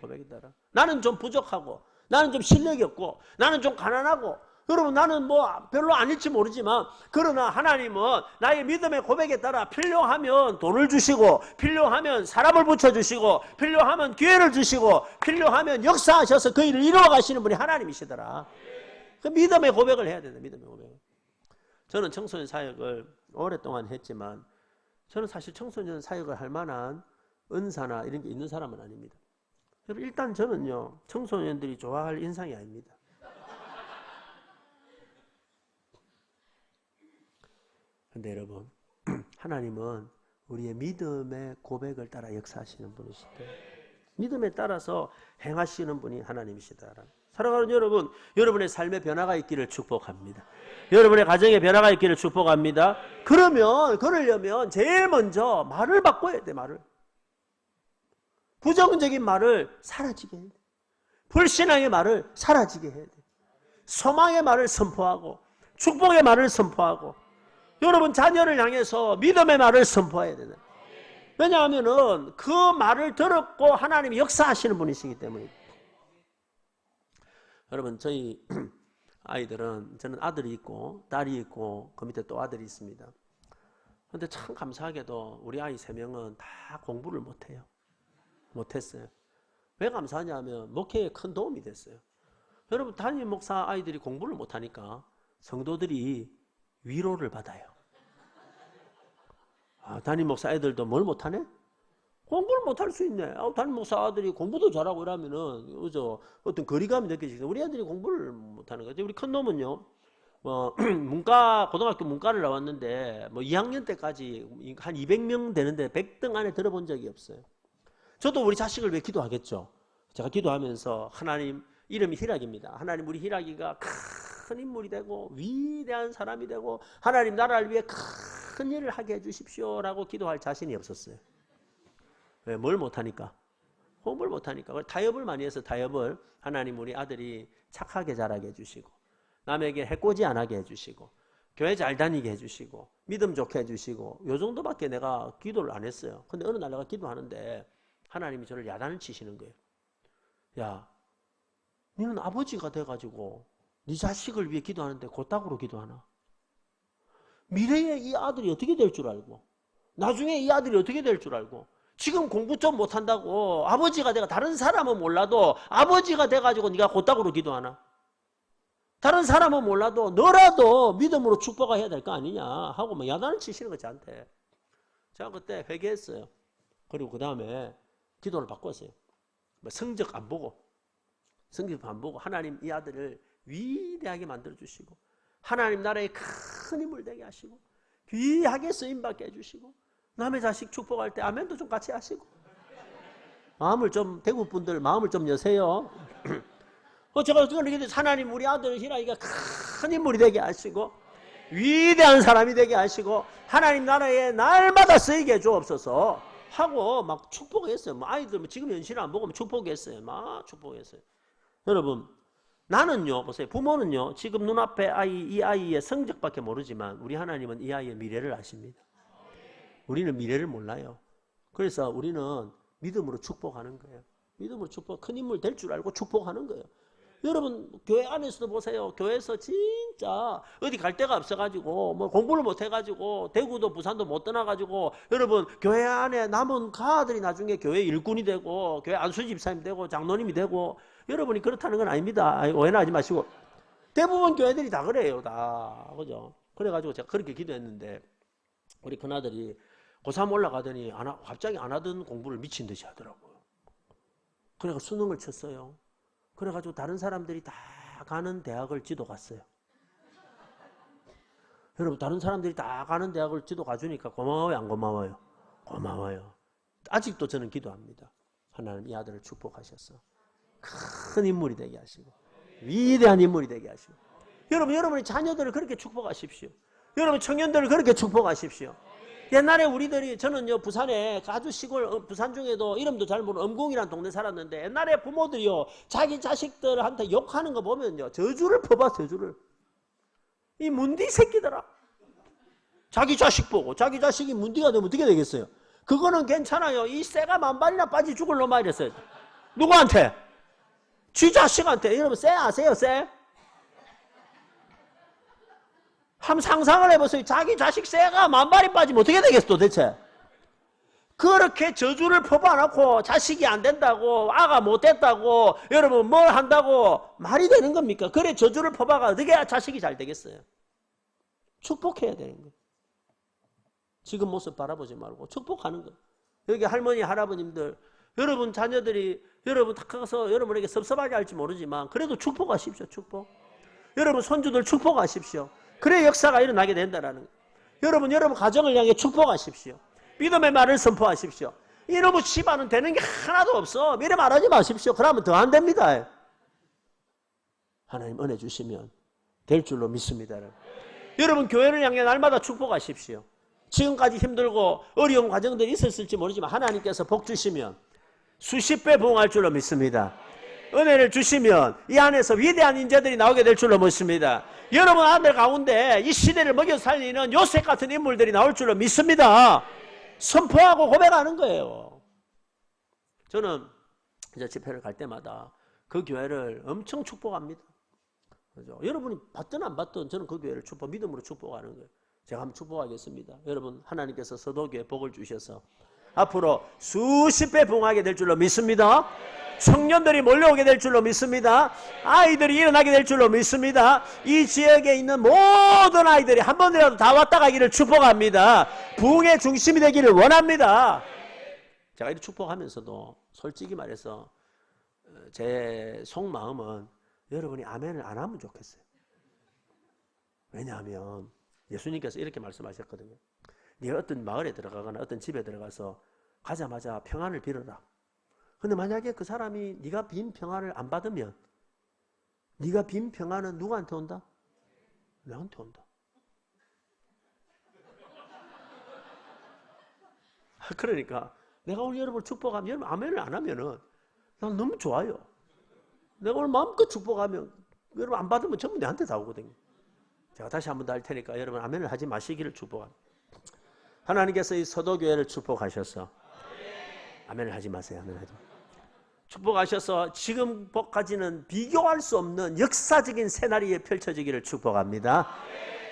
고백에 따라. 나는 좀 부족하고 나는 좀 실력이 없고 나는 좀 가난하고 여러분 나는 뭐 별로 아닐지 모르지만 그러나 하나님은 나의 믿음의 고백에 따라 필요하면 돈을 주시고 필요하면 사람을 붙여주시고 필요하면 기회를 주시고 필요하면 역사하셔서 그 일을 이루어 가시는 분이 하나님이시더라. 그 믿음의 고백을 해야 된다. 믿음의 고백. 저는 청소년 사역을 오랫동안 했지만 저는 사실 청소년 사역을 할 만한 은사나 이런 게 있는 사람은 아닙니다. 일단 저는요 청소년들이 좋아할 인상이 아닙니다. 근데 여러분 하나님은 우리의 믿음의 고백을 따라 역사하시는 분이시다. 믿음에 따라서 행하시는 분이 하나님이시다. 사랑하는 여러분, 여러분의 삶에 변화가 있기를 축복합니다. 여러분의 가정에 변화가 있기를 축복합니다. 그러려면 제일 먼저 말을 바꿔야 돼. 말을. 부정적인 말을 사라지게 해야 돼. 불신앙의 말을 사라지게 해야 돼. 소망의 말을 선포하고 축복의 말을 선포하고 여러분 자녀를 향해서 믿음의 말을 선포해야 되는. 왜냐하면은 그 말을 들었고 하나님이 역사하시는 분이시기 때문에. 여러분 저희 아이들은 저는 아들이 있고 딸이 있고 그 밑에 또 아들이 있습니다. 그런데 참 감사하게도 우리 아이 3명은 다 공부를 못해요. 못했어요. 왜 감사하냐면 목회에 큰 도움이 됐어요. 여러분 담임 목사 아이들이 공부를 못하니까 성도들이 위로를 받아요. 담임 목사 애들도 뭘 못하네? 공부를 못할 수 있네. 담임 목사 아들이 공부도 잘하고 이러면은 어떤 거리감이 느껴지죠. 우리 애들이 공부를 못하는 거죠. 우리 큰 놈은요, 고등학교 문과를 나왔는데 2학년 때까지 한 200명 되는데 100등 안에 들어본 적이 없어요. 저도 우리 자식을 위해 기도하겠죠. 제가 기도하면서 하나님, 이름이 희락입니다. 하나님 우리 희락이가 큰 인물이 되고 위대한 사람이 되고 하나님 나라를 위해 큰 일을 하게 해주십시오라고 기도할 자신이 없었어요. 왜? 뭘 못하니까? 공부를 못하니까. 타협을 많이 해서 타협을 하나님 우리 아들이 착하게 자라게 해주시고 남에게 해코지 안 하게 해주시고 교회 잘 다니게 해주시고 믿음 좋게 해주시고 요 정도밖에 내가 기도를 안 했어요. 근데 어느 날 내가 기도하는데 하나님이 저를 야단을 치시는 거예요. 야, 너는 아버지가 돼가지고 네 자식을 위해 기도하는데 곧다구로 기도하나? 미래에 이 아들이 어떻게 될 줄 알고 나중에 이 아들이 어떻게 될 줄 알고 지금 공부 좀 못한다고 아버지가 돼가 다른 사람은 몰라도 아버지가 돼가지고 네가 곧다구로 기도하나? 다른 사람은 몰라도 너라도 믿음으로 축복해야 될 거 아니냐 하고 막 야단을 치시는 거 저한테. 제가 그때 회개했어요. 그리고 그 다음에 기도를 바꿨어요. 성적 안 보고 하나님 이 아들을 위대하게 만들어주시고 하나님 나라에 큰 힘을 되게 하시고 귀하게 쓰임받게 해주시고 남의 자식 축복할 때 아멘도 좀 같이 하시고 마음을 좀 대구 분들 마음을 좀 여세요. 제가 그렇게 하나님 우리 아들 희라이가 큰 인물이 되게 하시고 위대한 사람이 되게 하시고 하나님 나라에 날마다 쓰이게 주옵소서 하고 막 축복했어요. 뭐 아이들 지금 현실을 안 보고 축복했어요. 막 축복했어요. 여러분 나는요, 보세요. 부모는요, 지금 눈앞에 이 아이의 성적밖에 모르지만 우리 하나님은 이 아이의 미래를 아십니다. 우리는 미래를 몰라요. 그래서 우리는 믿음으로 축복하는 거예요. 믿음으로 축복, 큰 인물 될 줄 알고 축복하는 거예요. 여러분 교회 안에서도 보세요. 교회에서 진짜 어디 갈 데가 없어가지고 뭐 공부를 못해가지고 대구도 부산도 못 떠나가지고 여러분 교회 안에 남은 가들이 나중에 교회 일꾼이 되고 교회 안수 집사님 되고 장로님이 되고 여러분이 그렇다는 건 아닙니다. 오해는 하지 마시고 대부분 교회들이 다 그래요. 다 그죠? 그래가지고 제가 그렇게 기도했는데 우리 큰아들이 고3 올라가더니 갑자기 안 하던 공부를 미친 듯이 하더라고요. 그래서 수능을 쳤어요. 그래가지고 다른 사람들이 다 가는 대학을 지도 갔어요. 여러분 다른 사람들이 다 가는 대학을 지도 가주니까 고마워요 안 고마워요? 고마워요. 아직도 저는 기도합니다. 하나님 이 아들을 축복하셔서 큰 인물이 되게 하시고 위대한 인물이 되게 하시고 여러분의 자녀들을 그렇게 축복하십시오. 여러분 청년들을 그렇게 축복하십시오. 옛날에 우리들이 저는요 부산에 아주 시골 부산 중에도 이름도 잘 모르는 엄궁이라는 동네 살았는데 옛날에 부모들이요 자기 자식들한테 욕하는 거 보면요 저주를 퍼봐. 저주를. 이 문디 새끼들아. 자기 자식 보고 자기 자식이 문디가 되면 어떻게 되겠어요? 그거는 괜찮아요. 이 쇠가 만발이나 빠지 죽을 놈아 이랬어요. 누구한테? 지 자식한테. 여러분 쇠 아세요? 쇠? 한번 상상을 해보세요. 자기 자식 쇠가 만발이 빠지면 어떻게 되겠어 도대체? 그렇게 저주를 퍼봐놓고 자식이 안 된다고 아가 못 됐다고 여러분 뭘 한다고 말이 되는 겁니까? 그래 저주를 퍼봐가 어떻게 자식이 잘 되겠어요? 축복해야 되는 거예요. 지금 모습 바라보지 말고 축복하는 거예요. 여기 할머니 할아버님들 여러분 자녀들이 여러분 딱 가서 여러분에게 섭섭하게 할지 모르지만 그래도 축복하십시오. 축복. 여러분 손주들 축복하십시오. 그래 역사가 일어나게 된다라는 거예요. 여러분 가정을 향해 축복하십시오. 믿음의 말을 선포하십시오. 이놈의 집안은 되는 게 하나도 없어. 미래 말하지 마십시오. 그러면 더 안 됩니다. 하나님 은혜 주시면 될 줄로 믿습니다. 여러분 교회를 향해 날마다 축복하십시오. 지금까지 힘들고 어려운 과정들이 있었을지 모르지만 하나님께서 복 주시면 수십 배 부응할 줄로 믿습니다. 은혜를 주시면 이 안에서 위대한 인재들이 나오게 될 줄로 믿습니다. 여러분 아들 가운데 이 시대를 먹여 살리는 요셉 같은 인물들이 나올 줄로 믿습니다. 선포하고 고백하는 거예요. 저는 이제 집회를 갈 때마다 그 교회를 엄청 축복합니다. 그죠? 여러분이 받든 안 받든 저는 그 교회를 믿음으로 축복하는 거예요. 제가 한번 축복하겠습니다. 여러분 하나님께서 서도교에 복을 주셔서 앞으로 수십 배 부응하게 될 줄로 믿습니다. 청년들이 몰려오게 될 줄로 믿습니다. 아이들이 일어나게 될 줄로 믿습니다. 이 지역에 있는 모든 아이들이 한 번이라도 다 왔다 가기를 축복합니다. 부흥의 중심이 되기를 원합니다. 제가 이렇게 축복하면서도 솔직히 말해서 제 속마음은 여러분이 아멘을 안 하면 좋겠어요. 왜냐하면 예수님께서 이렇게 말씀하셨거든요. 네가 어떤 마을에 들어가거나 어떤 집에 들어가서 가자마자 평안을 빌어라. 근데 만약에 그 사람이 네가 빈 평안을 안 받으면 네가 빈 평안은 누구한테 온다? 나한테 온다. 그러니까 내가 오늘 여러분을 축복하면 여러분 아멘을 안 하면은 난 너무 좋아요. 내가 오늘 마음껏 축복하면 여러분 안 받으면 전부 내한테 다 오거든요. 제가 다시 한 번 더 할 테니까 여러분 아멘을 하지 마시기를 축복합니다. 하나님께서 이 서도교회를 축복하셔서 아멘을 하지 마세요. 아멘 하지 마세요. 축복하셔서 지금까지는 비교할 수 없는 역사적인 새날이 펼쳐지기를 축복합니다.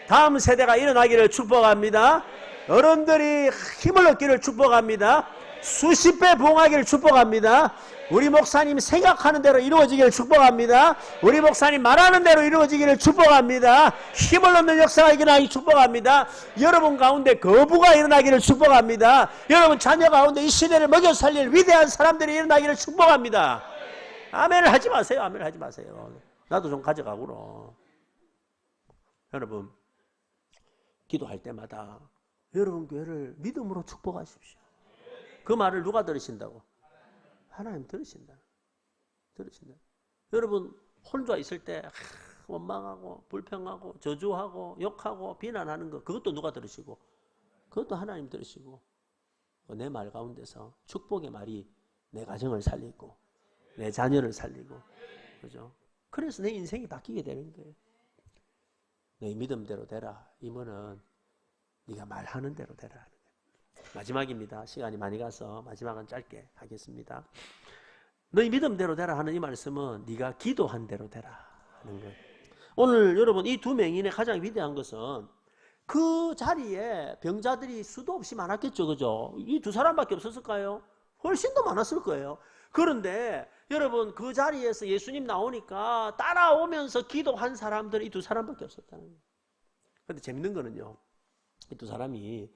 다음 세대가 일어나기를 축복합니다. 어른들이 힘을 얻기를 축복합니다. 수십 배 부흥하기를 축복합니다. 우리 목사님 생각하는 대로 이루어지기를 축복합니다. 우리 목사님 말하는 대로 이루어지기를 축복합니다. 힘을 얻는 역사가 일어나기 축복합니다. 여러분 가운데 거부가 일어나기를 축복합니다. 여러분 자녀 가운데 이 시대를 먹여 살릴 위대한 사람들이 일어나기를 축복합니다. 아멘을 하지 마세요. 아멘을 하지 마세요. 나도 좀 가져가구나. 여러분 기도할 때마다 여러분 교회를 믿음으로 축복하십시오. 그 말을 누가 들으신다고? 하나님 들으신다. 여러분 혼자 있을 때 원망하고 불평하고 저주하고 욕하고 비난하는 거, 그것도 누가 들으시고? 그것도 하나님 들으시고, 내 말 가운데서 축복의 말이 내 가정을 살리고 내 자녀를 살리고, 그죠? 그래서 내 인생이 바뀌게 되는 거예요. 너희 믿음대로 되라. 이모는 네가 말하는 대로 되라. 마지막입니다. 시간이 많이 가서 마지막은 짧게 하겠습니다. 너희 믿음대로 되라 하는 이 말씀은 네가 기도한 대로 되라 하는 거예요. 오늘 여러분 이 두 맹인의 가장 위대한 것은 그 자리에 병자들이 수도 없이 많았겠죠. 그죠? 이 두 사람밖에 없었을까요? 훨씬 더 많았을 거예요. 그런데 여러분 그 자리에서 예수님 나오니까 따라오면서 기도한 사람들이 이 두 사람밖에 없었다는 거예요. 그런데 재밌는 거는요, 이 두 사람이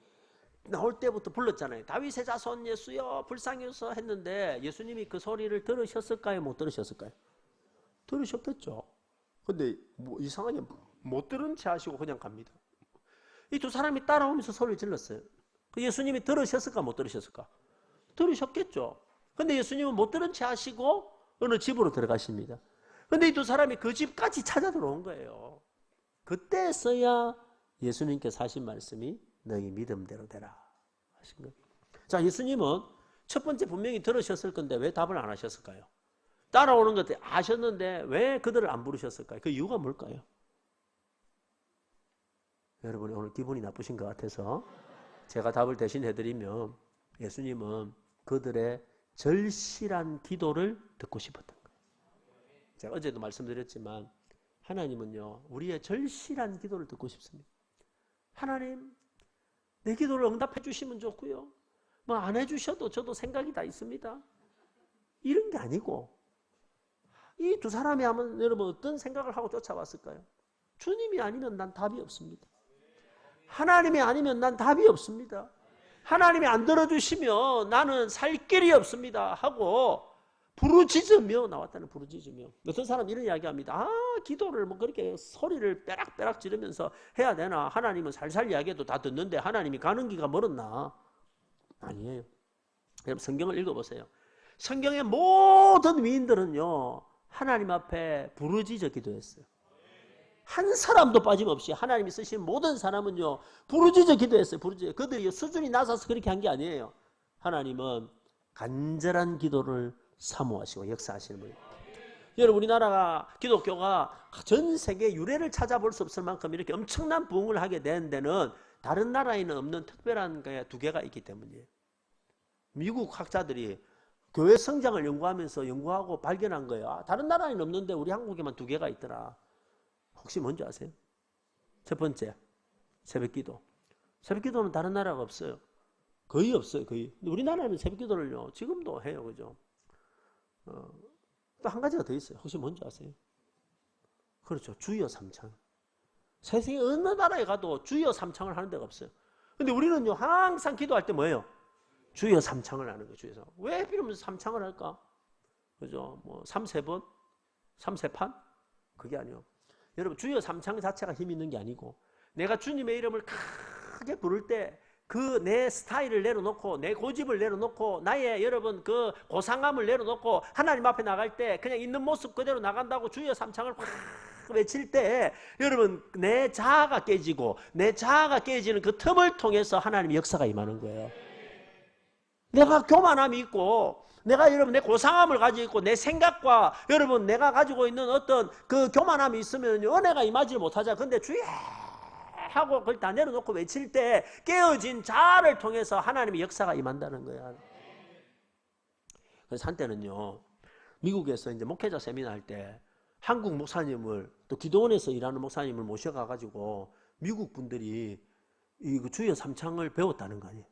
나올 때부터 불렀잖아요. 다윗의 자손 예수여 불쌍히 여서 했는데 예수님이 그 소리를 들으셨을까요? 못 들으셨을까요? 들으셨겠죠. 근데 뭐 이상하게 못 들은 채 하시고 그냥 갑니다. 이 두 사람이 따라오면서 소리를 질렀어요. 그 예수님이 들으셨을까 못 들으셨을까? 들으셨겠죠. 근데 예수님은 못 들은 채 하시고 어느 집으로 들어가십니다. 근데 이 두 사람이 그 집까지 찾아 들어온 거예요. 그때서야 예수님께서 하신 말씀이 너희 믿음대로 되라 하신 거예요. 자, 예수님은 첫 번째 분명히 들으셨을 건데 왜 답을 안 하셨을까요? 따라오는 것 아셨는데 왜 그들을 안 부르셨을까요? 그 이유가 뭘까요? 여러분이 오늘 기분이 나쁘신 것 같아서 제가 답을 대신 해드리면, 예수님은 그들의 절실한 기도를 듣고 싶었던 거예요. 제가 어제도 말씀드렸지만 하나님은요, 우리의 절실한 기도를 듣고 싶습니다. 하나님, 내 기도를 응답해 주시면 좋고요, 뭐 안 해주셔도 저도 생각이 다 있습니다, 이런 게 아니고, 이 두 사람이 하면 여러분 어떤 생각을 하고 쫓아왔을까요? 주님이 아니면 난 답이 없습니다. 하나님이 아니면 난 답이 없습니다. 하나님이 안 들어주시면 나는 살 길이 없습니다 하고 부르짖으며 나왔다는, 부르짖으며. 어떤 사람 이런 이야기합니다. 기도를 뭐 그렇게 소리를 빼락빼락 지르면서 해야 되나? 하나님은 살살 이야기해도 다 듣는데 하나님이 가는 기가 멀었나? 아니에요. 여러분 성경을 읽어보세요. 성경의 모든 위인들은요, 하나님 앞에 부르짖어 기도했어요. 한 사람도 빠짐없이 하나님이 쓰신 모든 사람은요, 부르짖어 기도했어요. 부르짖어. 그들이 수준이 낮아서 그렇게 한 게 아니에요. 하나님은 간절한 기도를 사모하시고 역사하시는 분이에요. 여러분, 우리나라가, 기독교가 전 세계 유래를 찾아볼 수 없을 만큼 이렇게 엄청난 부흥을 하게 된 데는 다른 나라에는 없는 특별한 두 개가 있기 때문이에요. 미국 학자들이 교회 성장을 연구하고 발견한 거예요. 다른 나라에는 없는데 우리 한국에만 두 개가 있더라. 혹시 뭔지 아세요? 첫 번째, 새벽기도. 새벽기도는 다른 나라가 없어요. 거의 없어요. 거의. 근데 우리나라는 새벽기도를요, 지금도 해요. 그죠? 또 한 가지가 더 있어요. 혹시 뭔지 아세요? 그렇죠. 주여 삼창. 세상에 어느 나라에 가도 주여 삼창을 하는 데가 없어요. 근데 우리는요, 항상 기도할 때 뭐예요? 주여 삼창을 하는 거예요. 주여서. 왜 하필이면 삼창을 할까? 그죠? 뭐, 3세번? 3세판? 그게 아니에요. 여러분, 주여 삼창 자체가 힘 있는 게 아니고, 내가 주님의 이름을 크게 부를 때 그 내 스타일을 내려놓고, 내 고집을 내려놓고, 나의 여러분 그 고상함을 내려놓고 하나님 앞에 나갈 때 그냥 있는 모습 그대로 나간다고 주여 삼창을 확 외칠 때, 여러분 내 자아가 깨지고, 내 자아가 깨지는 그 틈을 통해서 하나님의 역사가 임하는 거예요. 내가 교만함이 있고, 내가 여러분 내 고상함을 가지고 있고, 내 생각과 여러분 내가 가지고 있는 어떤 그 교만함이 있으면 은혜가 임하지 못하자. 근데 주여 하고 그걸 다 내려놓고 외칠 때 깨어진 자아를 통해서 하나님의 역사가 임한다는 거야. 그래서 한때는요, 미국에서 이제 목회자 세미나 할 때 한국 목사님을, 또 기도원에서 일하는 목사님을 모셔가가지고 미국 분들이 이 주여 삼창을 배웠다는 거 아니에요.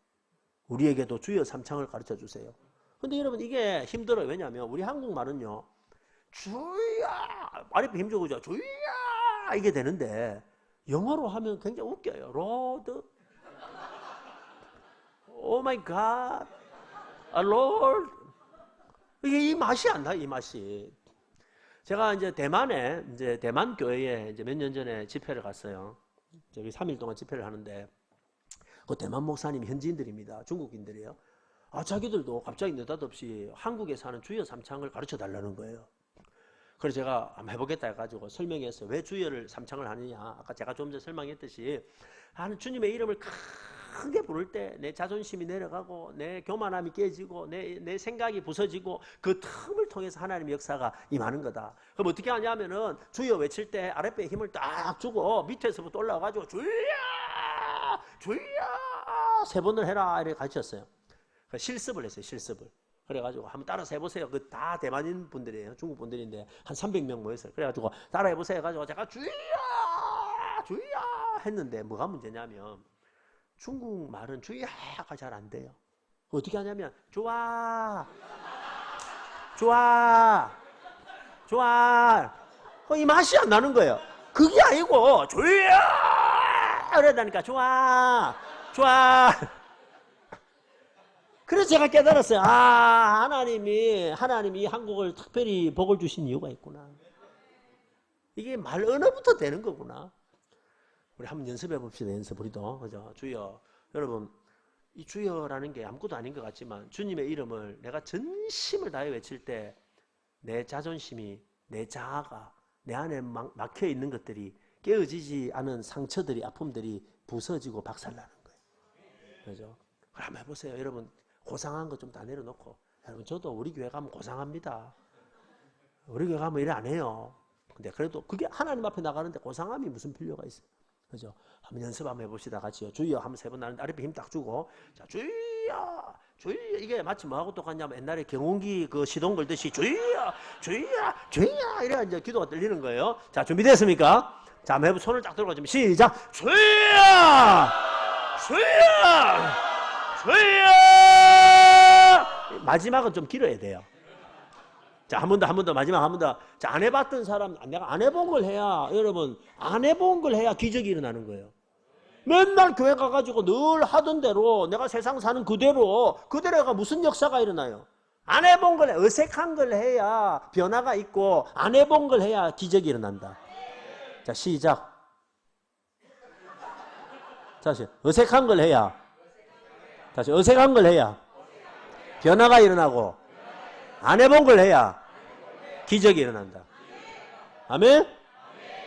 우리에게도 주여 삼창을 가르쳐 주세요. 근데 여러분 이게 힘들어요. 왜냐하면 우리 한국말은요, 주여 아랫배 힘주고 그죠? 주여 이게 되는데 영어로 하면 굉장히 웃겨요. 로드, 오 마이 갓, 롤드. 이게 이 맛이 안 나요. 이 맛이. 제가 이제 대만에, 이제 대만 교회에 이제 몇 년 전에 집회를 갔어요. 저기 3일 동안 집회를 하는데, 그 대만 목사님이 현지인들입니다. 중국인들이에요. 자기들도 갑자기 느닷없이 한국에 사는 주여 삼창을 가르쳐 달라는 거예요. 그래서 제가 한번 해보겠다 해가지고 설명했어요. 왜 주여를 삼창을 하느냐. 아까 제가 좀 전에 설명했듯이 하는 주님의 이름을 크게 부를 때 내 자존심이 내려가고 내 교만함이 깨지고 내 생각이 부서지고 그 틈을 통해서 하나님의 역사가 임하는 거다. 그럼 어떻게 하냐면은 주여 외칠 때 아랫배에 힘을 딱 주고 밑에서부터 올라와가지고 주여 주여 3번을 해라 이렇게 가르쳤어요. 실습을 했어요. 실습을. 그래가지고 한번 따라서 해보세요. 그 다 대만인 분들이에요. 중국 분들인데 한 300명 모였어요. 그래가지고 따라해보세요. 해가지고 제가 주여 주여 했는데 뭐가 문제냐면 중국 말은 주야가 잘 안 돼요. 어떻게 하냐면 좋아 좋아 좋아 이 맛이 안 나는 거예요. 그게 아니고 주야 그러다니까 좋아 좋아. 그래서 제가 깨달았어요. 아, 하나님이 한국을 특별히 복을 주신 이유가 있구나. 이게 말 언어부터 되는 거구나. 우리 한번 연습해 봅시다. 연습 우리도. 그죠? 주여. 여러분, 이 주여라는 게 아무것도 아닌 것 같지만 주님의 이름을 내가 전심을 다해 외칠 때 내 자존심이, 내 자아가, 내 안에 막혀 있는 것들이 깨어지지 않은 상처들이, 아픔들이 부서지고 박살나는 거예요. 그죠? 한번 해보세요. 여러분, 고상한 거 좀 다 내려놓고. 여러분, 저도 우리 교회 가면 고상합니다. 우리 교회 가면 이래 안 해요. 근데 그래도 그게 하나님 앞에 나가는데 고상함이 무슨 필요가 있어요. 그죠? 한번 연습 한번 해봅시다. 같이요. 주여 하면 3번 나는데 아랫배 힘 딱 주고. 자, 주여! 주여! 이게 마치 뭐하고 똑같냐면 옛날에 경운기 그 시동 걸듯이 주여! 주여! 주여! 이래야 이제 기도가 들리는 거예요. 자, 준비됐습니까? 자, 한번 해보 손을 딱 들고 좀 시작! 주여! 주여! 주여! 마지막은 좀 길어야 돼요. 자, 한 번 더, 마지막 한 번 더. 자, 안 해봤던 사람, 내가 안 해본 걸 해야, 여러분, 안 해본 걸 해야 기적이 일어나는 거예요. 맨날 교회 가가지고 늘 하던 대로, 내가 세상 사는 그대로가 무슨 역사가 일어나요? 안 해본 걸, 어색한 걸 해야 변화가 있고, 안 해본 걸 해야 기적이 일어난다. 자, 시작. 다시, 어색한 걸 해야, 다시, 어색한 걸 해야 변화가 일어나고, 안 해본 걸 해야 기적이 일어난다. 아멘?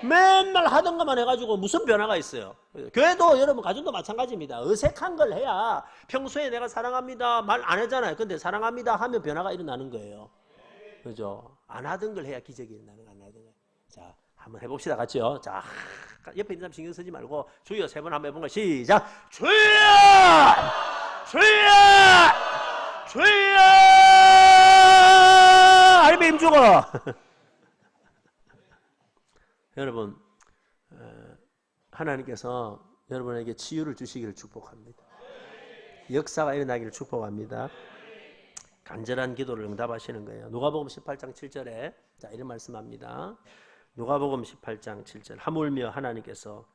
맨날 하던 것만 해가지고 무슨 변화가 있어요? 교회도 여러분 가정도 마찬가지입니다. 어색한 걸 해야 평소에 내가 사랑합니다 말 안 하잖아요. 근데 사랑합니다 하면 변화가 일어나는 거예요. 그죠? 안 하던 걸 해야 기적이 일어나는 거 안 하던 거. 자, 한번 해봅시다. 같이요. 자, 옆에 있는 사람 신경 쓰지 말고 주여 3번 한번 해본 거 시작. 주여! 주여! 주여! 아랫배 힘주고. 여러분, 하나님께서 여러분에게 치유를 주시기를 축복합니다. 역사가 일어나기를 축복합니다. 간절한 기도를 응답하시는 거예요. 누가복음 18장 7절에 자, 이런 말씀합니다. 누가복음 18장 7절. 하물며 하나님께서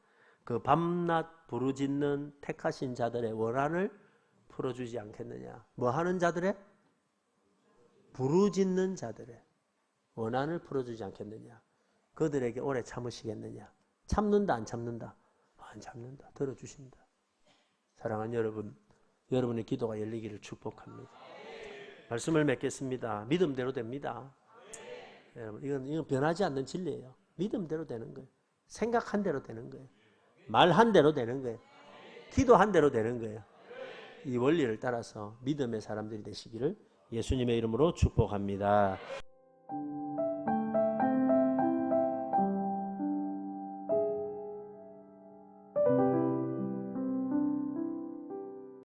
그 밤낮 부르짖는 택하신 자들의 원한을 풀어주지 않겠느냐. 뭐 하는 자들의? 부르짖는 자들의 원한을 풀어주지 않겠느냐. 그들에게 오래 참으시겠느냐. 참는다 안 참는다? 안 참는다. 들어주신다. 사랑하는 여러분, 여러분의 기도가 열리기를 축복합니다. 말씀을 맺겠습니다. 믿음대로 됩니다. 여러분, 이건 변하지 않는 진리예요. 믿음대로 되는 거예요. 생각한 대로 되는 거예요. 말한 대로 되는 거예요. 기도한 대로 되는 거예요. 이 원리를 따라서 믿음의 사람들이 되시기를 예수님의 이름으로 축복합니다.